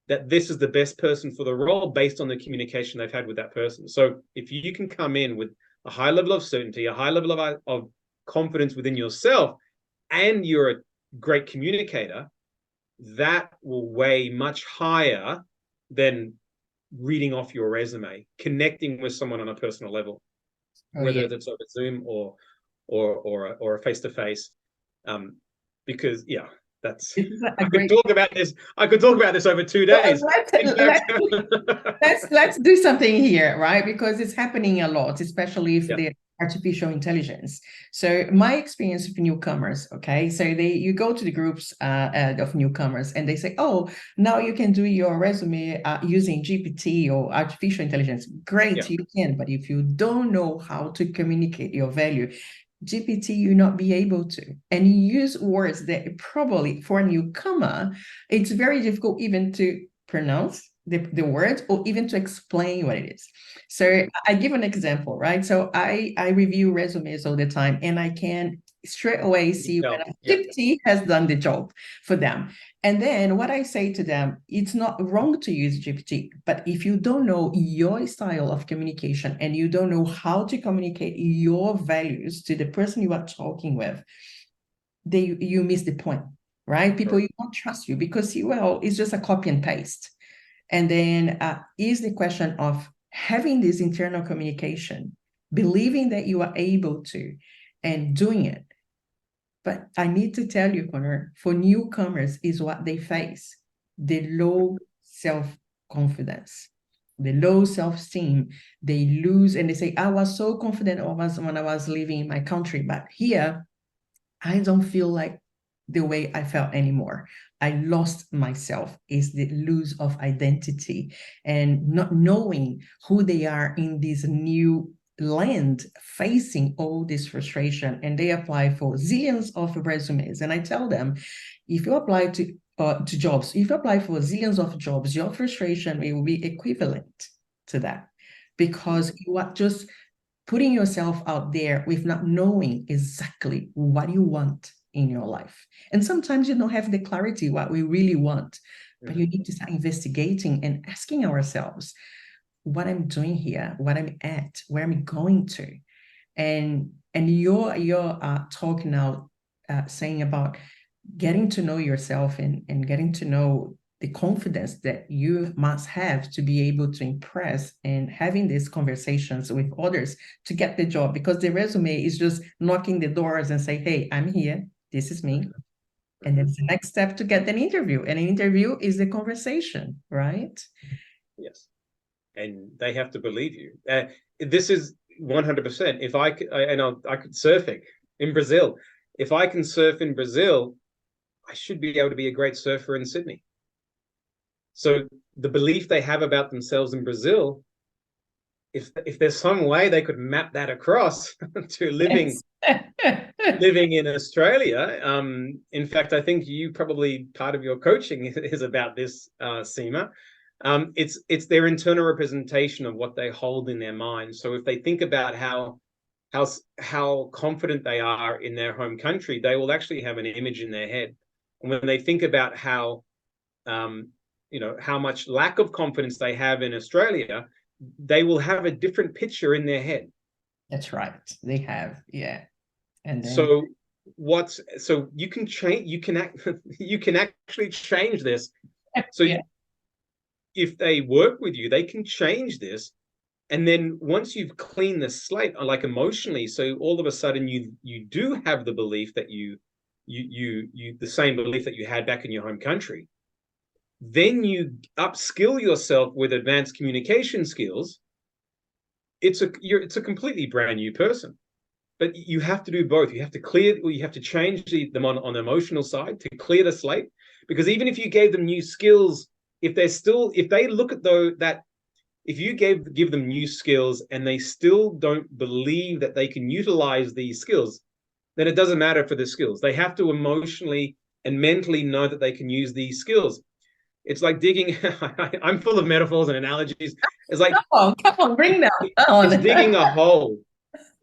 that this is the best person for the role based on the communication they've had with that person. So if you can come in with a high level of certainty, a high level of confidence within yourself, and you're a great communicator, that will weigh much higher than reading off your resume, connecting with someone on a personal level, whether it's over Zoom or a face-to-face. Because that's I could talk about this over 2 days. Let's do something here, right? Because it's happening a lot, especially for the artificial intelligence. So my experience with newcomers, okay, so you go to the groups of newcomers and they say, oh, now you can do your resume using GPT or artificial intelligence. Great, you can, but if you don't know how to communicate your value, GPT, you not be able to, and you use words that probably for a newcomer, it's very difficult even to pronounce, the words or even to explain what it is. So I give an example, right? So I review resumes all the time, and I can straight away see when a GPT has done the job for them. And then what I say to them, it's not wrong to use GPT, but if you don't know your style of communication and you don't know how to communicate your values to the person you are talking with, you miss the point, right? People, you won't trust you because it's just a copy and paste. And then is the question of having this internal communication, believing that you are able to, and doing it. But I need to tell you, Conor, for newcomers is what they face, the low self-confidence, the low self-esteem. They lose and they say, I was so confident when I was living in my country, but here, I don't feel like the way I felt anymore. I lost myself, is the lose of identity and not knowing who they are in this new land, facing all this frustration. And they apply for zillions of resumes. And I tell them, if you apply to jobs, if you apply for zillions of jobs, your frustration will be equivalent to that, because you are just putting yourself out there with not knowing exactly what you want in your life. And sometimes you don't have the clarity what we really want, but you need to start investigating and asking ourselves what I'm doing here, what I'm at, where I'm going to. And you're talking now, saying about getting to know yourself and getting to know the confidence that you must have to be able to impress and having these conversations with others to get the job, because the resume is just knocking the doors and say, hey, I'm here, this is me. And then the next step to get an interview. And an interview is a conversation, right? Yes. And they have to believe you. This is 100%. If I could, I could surfing in Brazil. If I can surf in Brazil, I should be able to be a great surfer in Sydney. So the belief they have about themselves in Brazil, if there's some way they could map that across to living in Australia. In fact, I think you probably, part of your coaching is about this, Seema. It's their internal representation of what they hold in their mind. So if they think about how confident they are in their home country, they will actually have an image in their head. And when they think about how much lack of confidence they have in Australia, they will have a different picture in their head. That's right. They have, yeah. And then so you can change. You can actually change this. So if they work with you, they can change this. And then once you've cleaned the slate, like emotionally, so all of a sudden you do have the belief that you the same belief that you had back in your home country. Then you upskill yourself with advanced communication skills. It's a completely brand new person. But you have to do both. You have to change them on the emotional side to clear the slate. Because even if you gave them new skills, if they look at if you give them new skills and they still don't believe that they can utilize these skills, then it doesn't matter for the skills. They have to emotionally and mentally know that they can use these skills. It's like digging. I'm full of metaphors and analogies. It's like, come on, bring them on. It's digging a hole.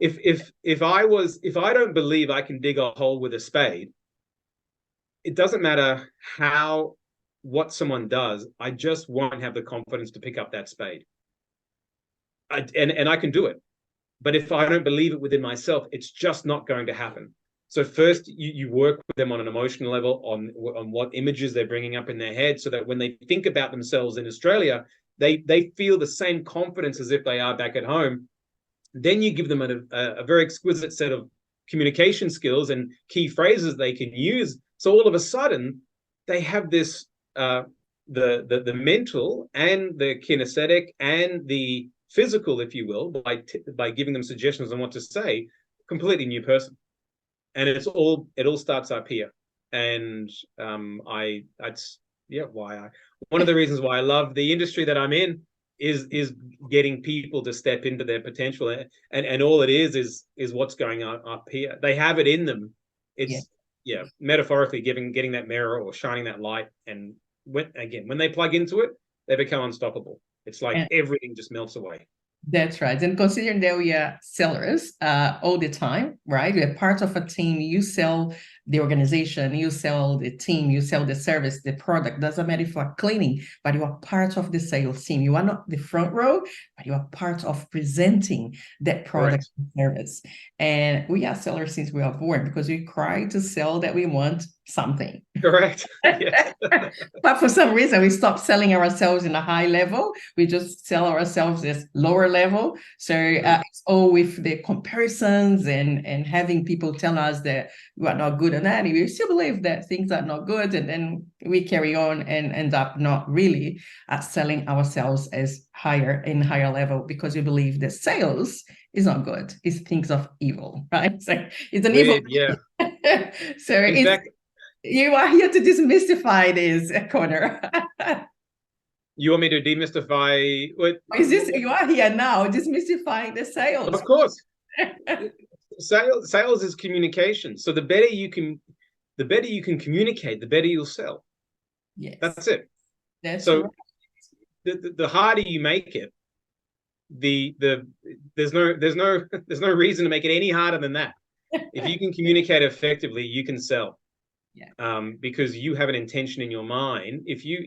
If I don't believe I can dig a hole with a spade, it doesn't matter what someone does. I just won't have the confidence to pick up that spade. And I can do it. But if I don't believe it within myself, it's just not going to happen. So first, you work with them on an emotional level, on what images they're bringing up in their head, so that when they think about themselves in Australia, they feel the same confidence as if they are back at home. Then you give them a very exquisite set of communication skills and key phrases they can use. So all of a sudden, they have this the mental and the kinesthetic and the physical, if you will, by giving them suggestions on what to say, completely new person. And it all starts up here. And one of the reasons why I love the industry that I'm in is getting people to step into their potential, and all it is what's going on up here. They have it in them. It's metaphorically getting that mirror or shining that light, and when they plug into it, they become unstoppable. It's like And everything just melts away. that's right. And considering that we are sellers all the time, right? We're part of a team. You sell the organization, you sell the team, you sell the service, the product. Doesn't matter if you are cleaning, but you are part of the sales team. You are not the front row, but you are part of presenting that product and service. And we are sellers since we are born because we cry to sell that we want something. Correct. Yes. But for some reason, we stopped selling ourselves in a high level. We just sell ourselves as lower level. So it's all with the comparisons and having people tell us that we are not good enough. We still believe that things are not good, and then we carry on and end up not really selling ourselves as higher level because we believe that sales is not good. It's things of evil, right? So it's an Weird, evil. yeah. So In fact, you are here to demystify this, Conor. you want me to demystify what? Is this you are here now demystifying the sales? Of course. Sales is communication. So the better you can communicate, the better you'll sell. Yes. That's it. That's so right. the harder you make it, there's no reason to make it any harder than that. If you can communicate effectively, you can sell. Yeah. Because you have an intention in your mind. If you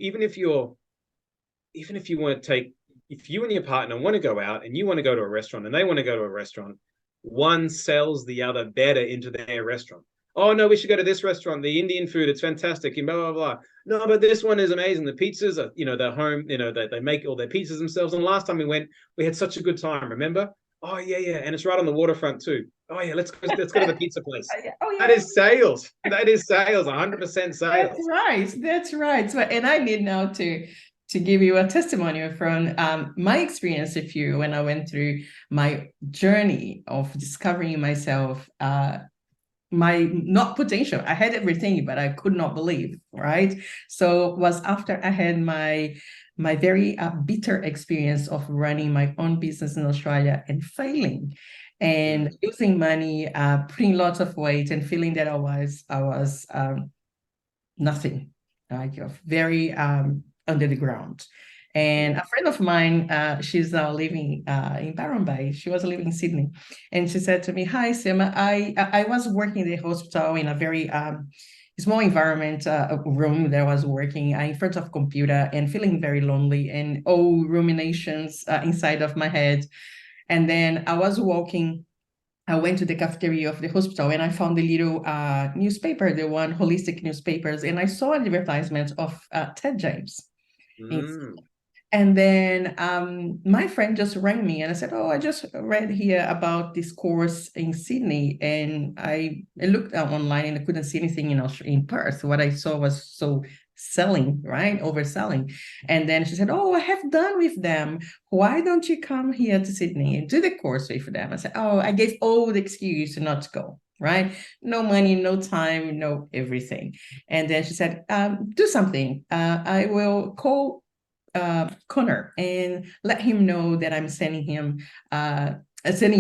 want to take, if you and your partner want to go out and you want to go to a restaurant and they want to go to a restaurant, one sells the other better into their restaurant. Oh no, we should go to this restaurant. The Indian food, it's fantastic. And blah blah blah. No, but this one is amazing. The pizzas are, they're home. They make all their pizzas themselves. And last time we went, we had such a good time. Remember? Oh yeah, and it's right on the waterfront too. Oh yeah, let's go to the pizza place. Oh, yeah. That is sales. That is sales. 100% sales. That's right. That's right. So, and I need now to give you a testimony from my experience with you when I went through my journey of discovering myself, my not potential. I had everything, but I could not believe, right? So it was after I had my very bitter experience of running my own business in Australia and failing and losing money, putting lots of weight and feeling that I was nothing, like very under the ground. And a friend of mine, she's now living in Byron Bay. She was living in Sydney. And she said to me, "Hi, Sam, I was working in the hospital in a very small environment, room that I was working in front of computer and feeling very lonely and all ruminations inside of my head. And then I was walking. I went to the cafeteria of the hospital and I found the little newspaper, the one holistic newspapers, and I saw an advertisement of Ted James. And then my friend just rang me and I said, "Oh, I just read here about this course in Sydney." And I looked online and I couldn't see anything in Perth. What I saw was so selling, right? Overselling. And then she said, "Oh, I have done with them. Why don't you come here to Sydney and do the course with them?" I said, "Oh," I gave all the excuse not to go, right? No money, no time, no everything. And then she said, "Do something. I will call Conor and let him know that I'm sending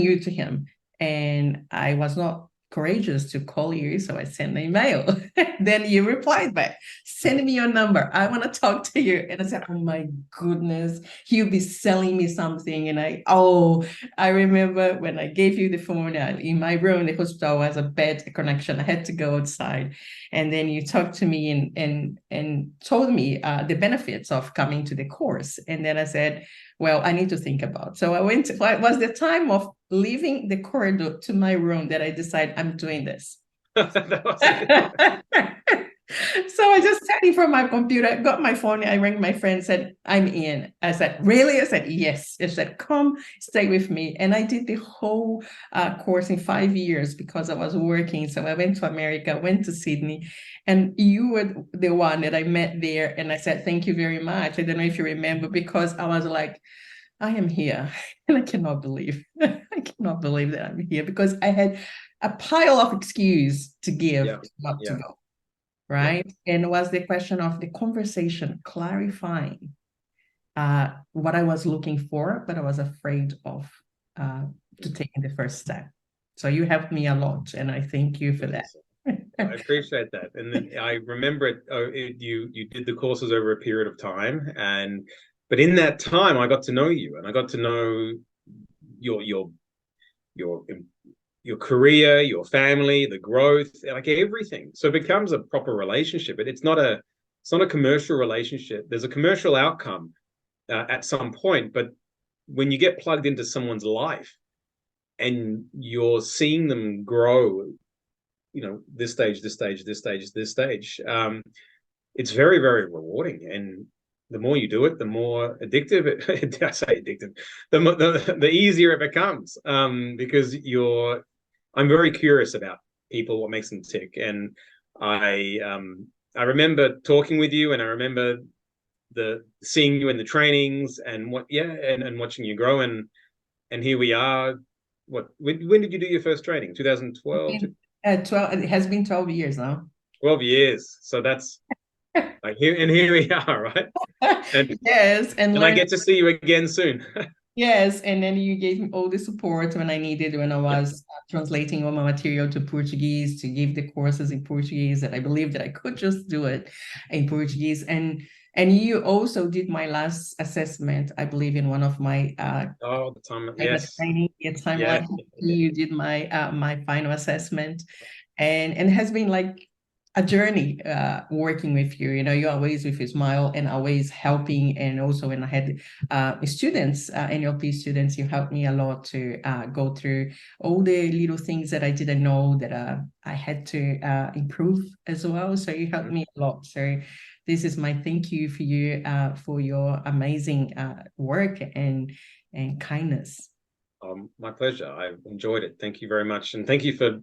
you to him." And I was not courageous to call you, so I sent an email. Then you replied back, "Send me your number. I want to talk to you." And I said, "Oh my goodness, he'll be selling me something." And I remember when I gave you the phone in my room, the hospital was a bad connection. I had to go outside. And then you talked to me and told me the benefits of coming to the course. And then I said, "Well, I need to think about." So it was the time of leaving the corridor to my room that I decided I'm doing this. So I just sat in front of my computer, got my phone, I rang my friend, said, "I'm in." I said, "Really?" I said, "Yes." I said, "Come stay with me." And I did the whole course in 5 years because I was working. So I went to America, went to Sydney, and you were the one that I met there. And I said, "Thank you very much." I don't know if you remember, because I was like, I am here. And I cannot believe that I'm here, because I had a pile of excuse to give not to go. Right. And it was the question of the conversation clarifying what I was looking for, but I was afraid of to taking the first step. So you helped me a lot, and I thank you for that. I appreciate that. And then I remember you did the courses over a period of time, and But in that time, I got to know you, and I got to know your your your career, your family, the growth, like everything. So it becomes a proper relationship. It's not a commercial relationship. There's a commercial outcome at some point, but when you get plugged into someone's life and you're seeing them grow, you know, this stage, this stage, this stage, this stage, it's very, very rewarding. And the more you do it, the more addictive it, I say addictive, the easier it becomes, because I'm very curious about people, what makes them tick. And I remember talking with you, and I remember seeing you in the trainings, and and watching you grow, and here we are. When did you do your first training? 2012? 12, it has been 12 years now. 12 years. So that's like here we are, right? And yes, and I get to see you again soon. Yes, and then you gave me all the support when I needed, when I was translating all my material to Portuguese, to give the courses in Portuguese, that I believed that I could just do it in Portuguese. And you also did my last assessment, I believe, in one of my the time, yes, training. Time yeah, like you did my my final assessment, and it has been like a journey working with you. You know, you're always with a smile and always helping. And also when I had students, NLP students, you helped me a lot to go through all the little things that I didn't know that I had to improve as well. So you helped me a lot. So this is my thank you for your amazing work and kindness. My pleasure. I enjoyed it. Thank you very much, and thank you for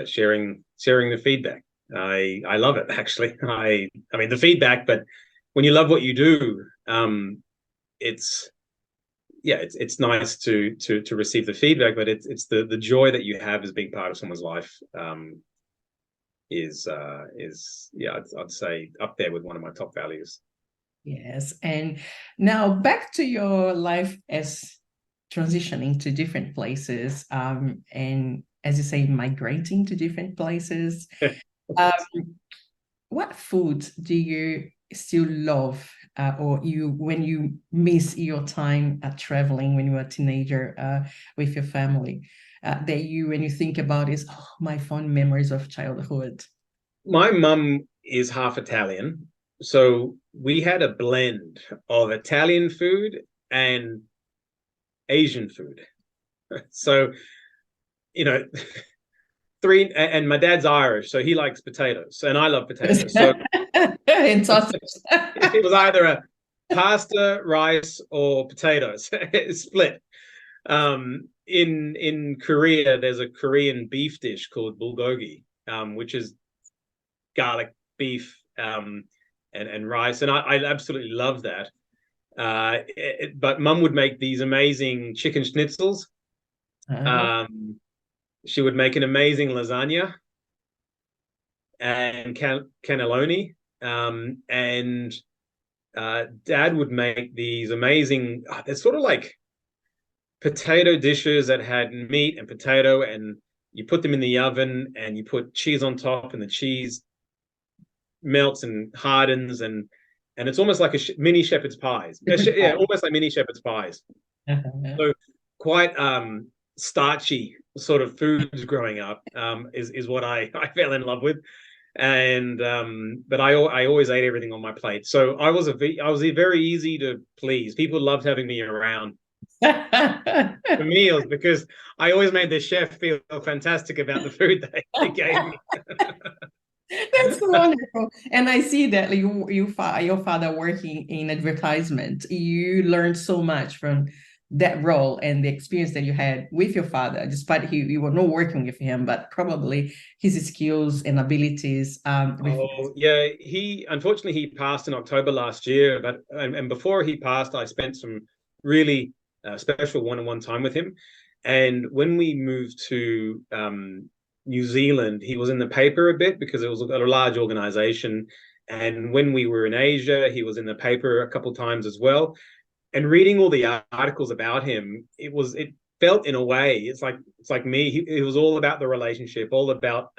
sharing the feedback. I love it, actually. I mean the feedback, but when you love what you do, it's nice to receive the feedback, but it's the joy that you have as being part of someone's life, is I'd say up there with one of my top values. Yes, and now back to your life as transitioning to different places, and as you say, migrating to different places. What food do you still love, or when you miss your time traveling when you were a teenager with your family, that when you think about is, oh, my fond memories of childhood? My mum is half Italian, so we had a blend of Italian food and Asian food. So, you know, and my dad's Irish, so he likes potatoes, and I love potatoes. So and sausage. it was either a pasta, rice, or potatoes split. In Korea, there's a Korean beef dish called bulgogi, which is garlic beef, and rice, and I absolutely love that. But Mum would make these amazing chicken schnitzels. She would make an amazing lasagna and cannelloni, and Dad would make these amazing. They're sort of like potato dishes that had meat and potato, and you put them in the oven, and you put cheese on top, and the cheese melts and hardens, and it's almost like a mini shepherd's pies. Almost like mini shepherd's pies. So quite starchy sort of foods growing up, is what I fell in love with. And but I always ate everything on my plate, so I was very easy to please. People loved having me around for meals because I always made the chef feel fantastic about the food they gave me. That's wonderful. And I see that your father working in advertisement, you learned so much from that role and the experience that you had with your father, despite you were not working with him, but probably his skills and abilities. He unfortunately passed in October last year, but and before he passed, I spent some really special one-on-one time with him. And when we moved to New Zealand, he was in the paper a bit because it was a large organization. And when we were in Asia, he was in the paper a couple of times as well. And reading all the articles about him, it felt in a way, it's like me. It was all about the relationship, all about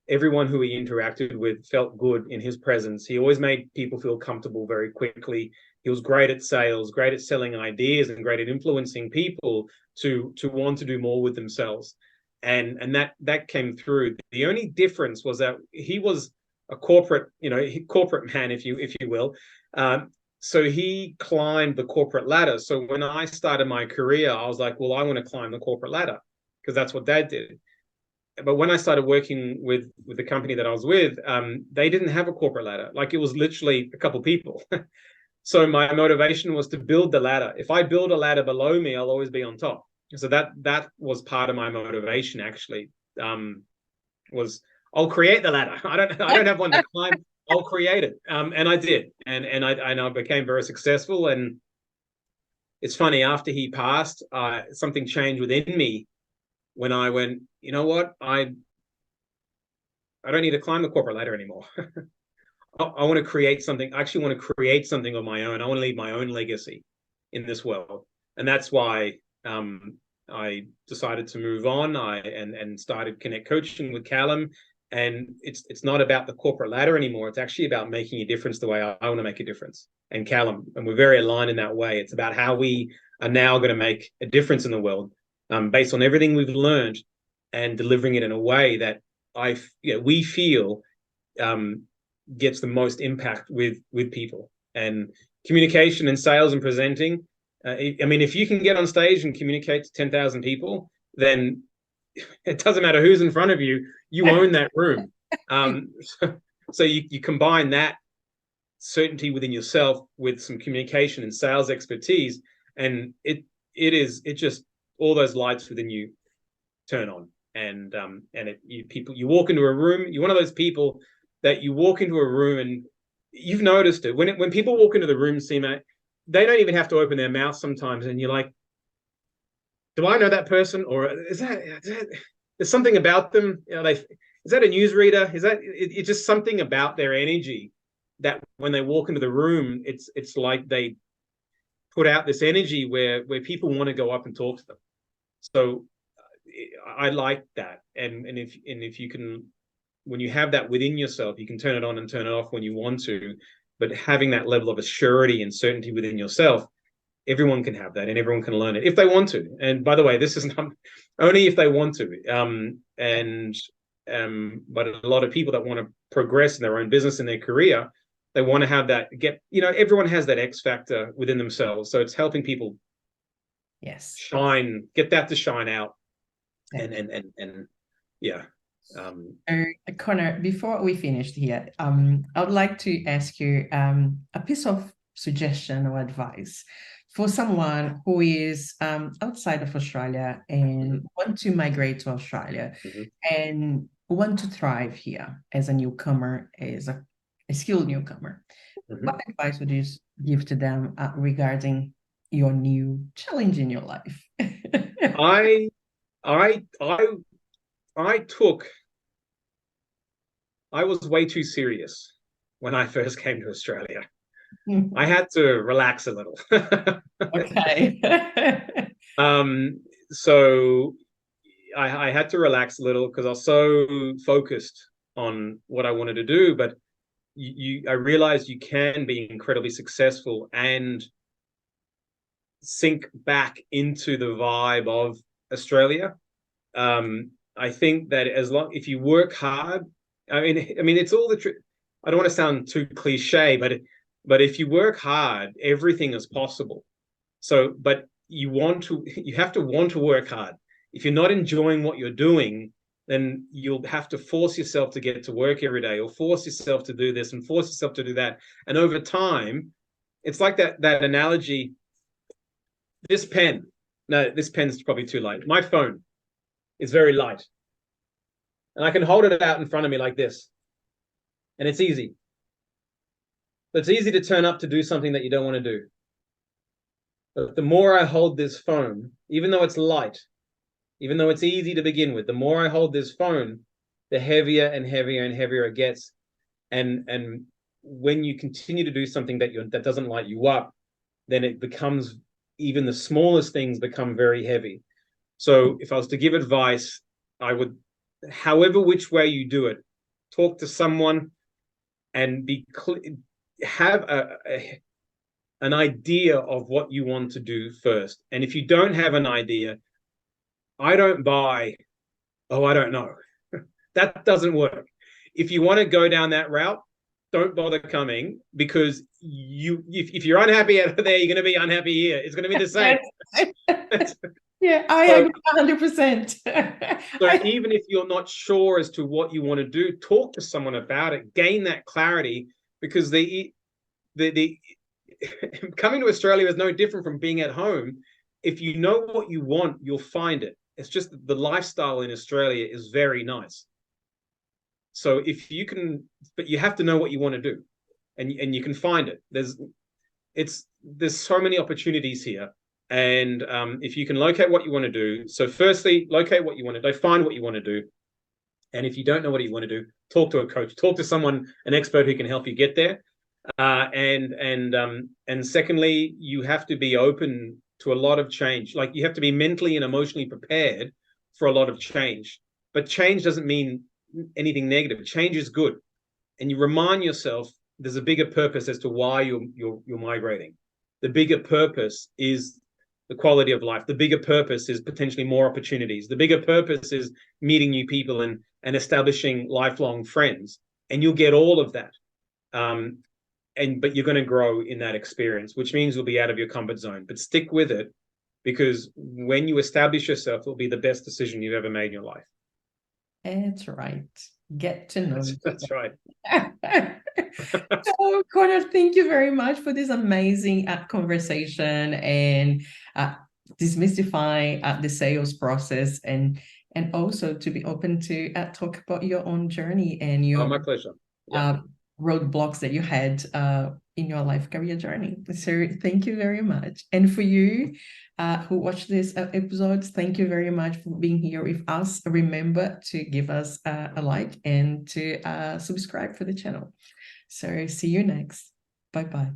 everyone who he interacted with felt good in his presence. He always made people feel comfortable very quickly. He was great at sales, great at selling ideas, and great at influencing people to want to do more with themselves. And that came through. The only difference was that he was a corporate, corporate man, if you will. So he climbed the corporate ladder. So when I started my career, I was like, well, I want to climb the corporate ladder because that's what Dad did. But when I started working with the company that I was with, they didn't have a corporate ladder. Like, it was literally a couple people. So my motivation was to build the ladder. If I build a ladder below me, I'll always be on top. So that was part of my motivation, actually. Was I'll create the ladder. I don't have one to climb. I'll create it. And I did. And I became very successful. And it's funny, after he passed, something changed within me when I went, you know what? I don't need to climb the corporate ladder anymore. I want to create something. I actually want to create something of my own. I want to leave my own legacy in this world. And that's why I decided to move on. And started Connect Coaching with Callum. And it's not about the corporate ladder anymore. It's actually about making a difference the way I want to make a difference. And Callum, and we're very aligned in that way. It's about how we are now going to make a difference in the world, based on everything we've learned, and delivering it in a way that we feel gets the most impact with people. And communication and sales and presenting. I mean, if you can get on stage and communicate to 10,000 people, then it doesn't matter who's in front of you. You own that room. So you combine that certainty within yourself with some communication and sales expertise, and it just all those lights within you turn on. And you walk into a room. You're one of those people that you walk into a room, and you've noticed it when people walk into the room, Seema, they don't even have to open their mouth sometimes, and you're like, do I know that person, or is that there's something about them? Is that a newsreader? Is that it's just something about their energy that when they walk into the room, it's like they put out this energy where people want to go up and talk to them. So I like that, and if you can, when you have that within yourself, you can turn it on and turn it off when you want to. But having that level of assurity and certainty within yourself, everyone can have that, and everyone can learn it if they want to. And by the way, this is not only if they want to. But a lot of people that want to progress in their own business, in their career, they want to have that. Everyone has that X factor within themselves. So it's helping people, yes, shine, get that to shine out, and yeah. Conor, before we finish here, I would like to ask you a piece of suggestion or advice for someone who is outside of Australia and want to migrate to Australia and want to thrive here as a newcomer, as a skilled newcomer. What advice would you give to them regarding your new challenge in your life? I was way too serious when I first came to Australia. I had to relax a little. Okay. So I had to relax a little because I was so focused on what I wanted to do. But I realized you can be incredibly successful and sink back into the vibe of Australia. I think that if you work hard, I mean, it's all the truth. I don't want to sound too cliche, but if you work hard, everything is possible. So, but you have to want to work hard. If you're not enjoying what you're doing, then you'll have to force yourself to get to work every day, or force yourself to do this and force yourself to do that. And over time, it's like that analogy. This pen's probably too light. My phone is very light, and I can hold it out in front of me like this, and it's easy. But it's easy to turn up to do something that you don't want to do. But the more I hold this phone, even though it's light, even though it's easy to begin with, the more I hold this phone, the heavier and heavier and heavier it gets. And when you continue to do something that doesn't light you up, then it becomes, even the smallest things become very heavy. So if I was to give advice, I would, however which way you do it, talk to someone and have an idea of what you want to do first. And if you don't have an idea, I don't buy, oh, I don't know. That doesn't work. If you want to go down that route, don't bother coming, because if you're unhappy out there, you're going to be unhappy here. It's going to be the same. Yeah, I agree 100%. So even if you're not sure as to what you want to do, talk to someone about it, gain that clarity, because the coming to Australia is no different from being at home. If you know what you want, you'll find it. It's just the lifestyle in Australia is very nice. So if you can, but you have to know what you want to do, and you can find it. There's so many opportunities here, and if you can locate what you want to do. So firstly, locate what you want to do, find what you want to do, and if you don't know what you want to do, talk to a coach, talk to someone, an expert who can help you get there. And secondly, you have to be open to a lot of change. Like, you have to be mentally and emotionally prepared for a lot of change. But change doesn't mean anything negative. Change is good, and you remind yourself there's a bigger purpose as to why you're migrating. The bigger purpose is the quality of life. The bigger purpose is potentially more opportunities. The bigger purpose is meeting new people and establishing lifelong friends. And you'll get all of that. But you're going to grow in that experience, which means you'll be out of your comfort zone. But stick with it, because when you establish yourself, it'll be the best decision you've ever made in your life. That's right. Get to know. That's right. So, Conor, thank you very much for this amazing conversation and demystifying the sales process, and also to be open to talk about your own journey and your my pleasure. roadblocks that you had in your life career journey. So thank you very much. And for you who watched this episode, thank you very much for being here with us. Remember to give us a like and to subscribe for the channel. So see you next. Bye-bye.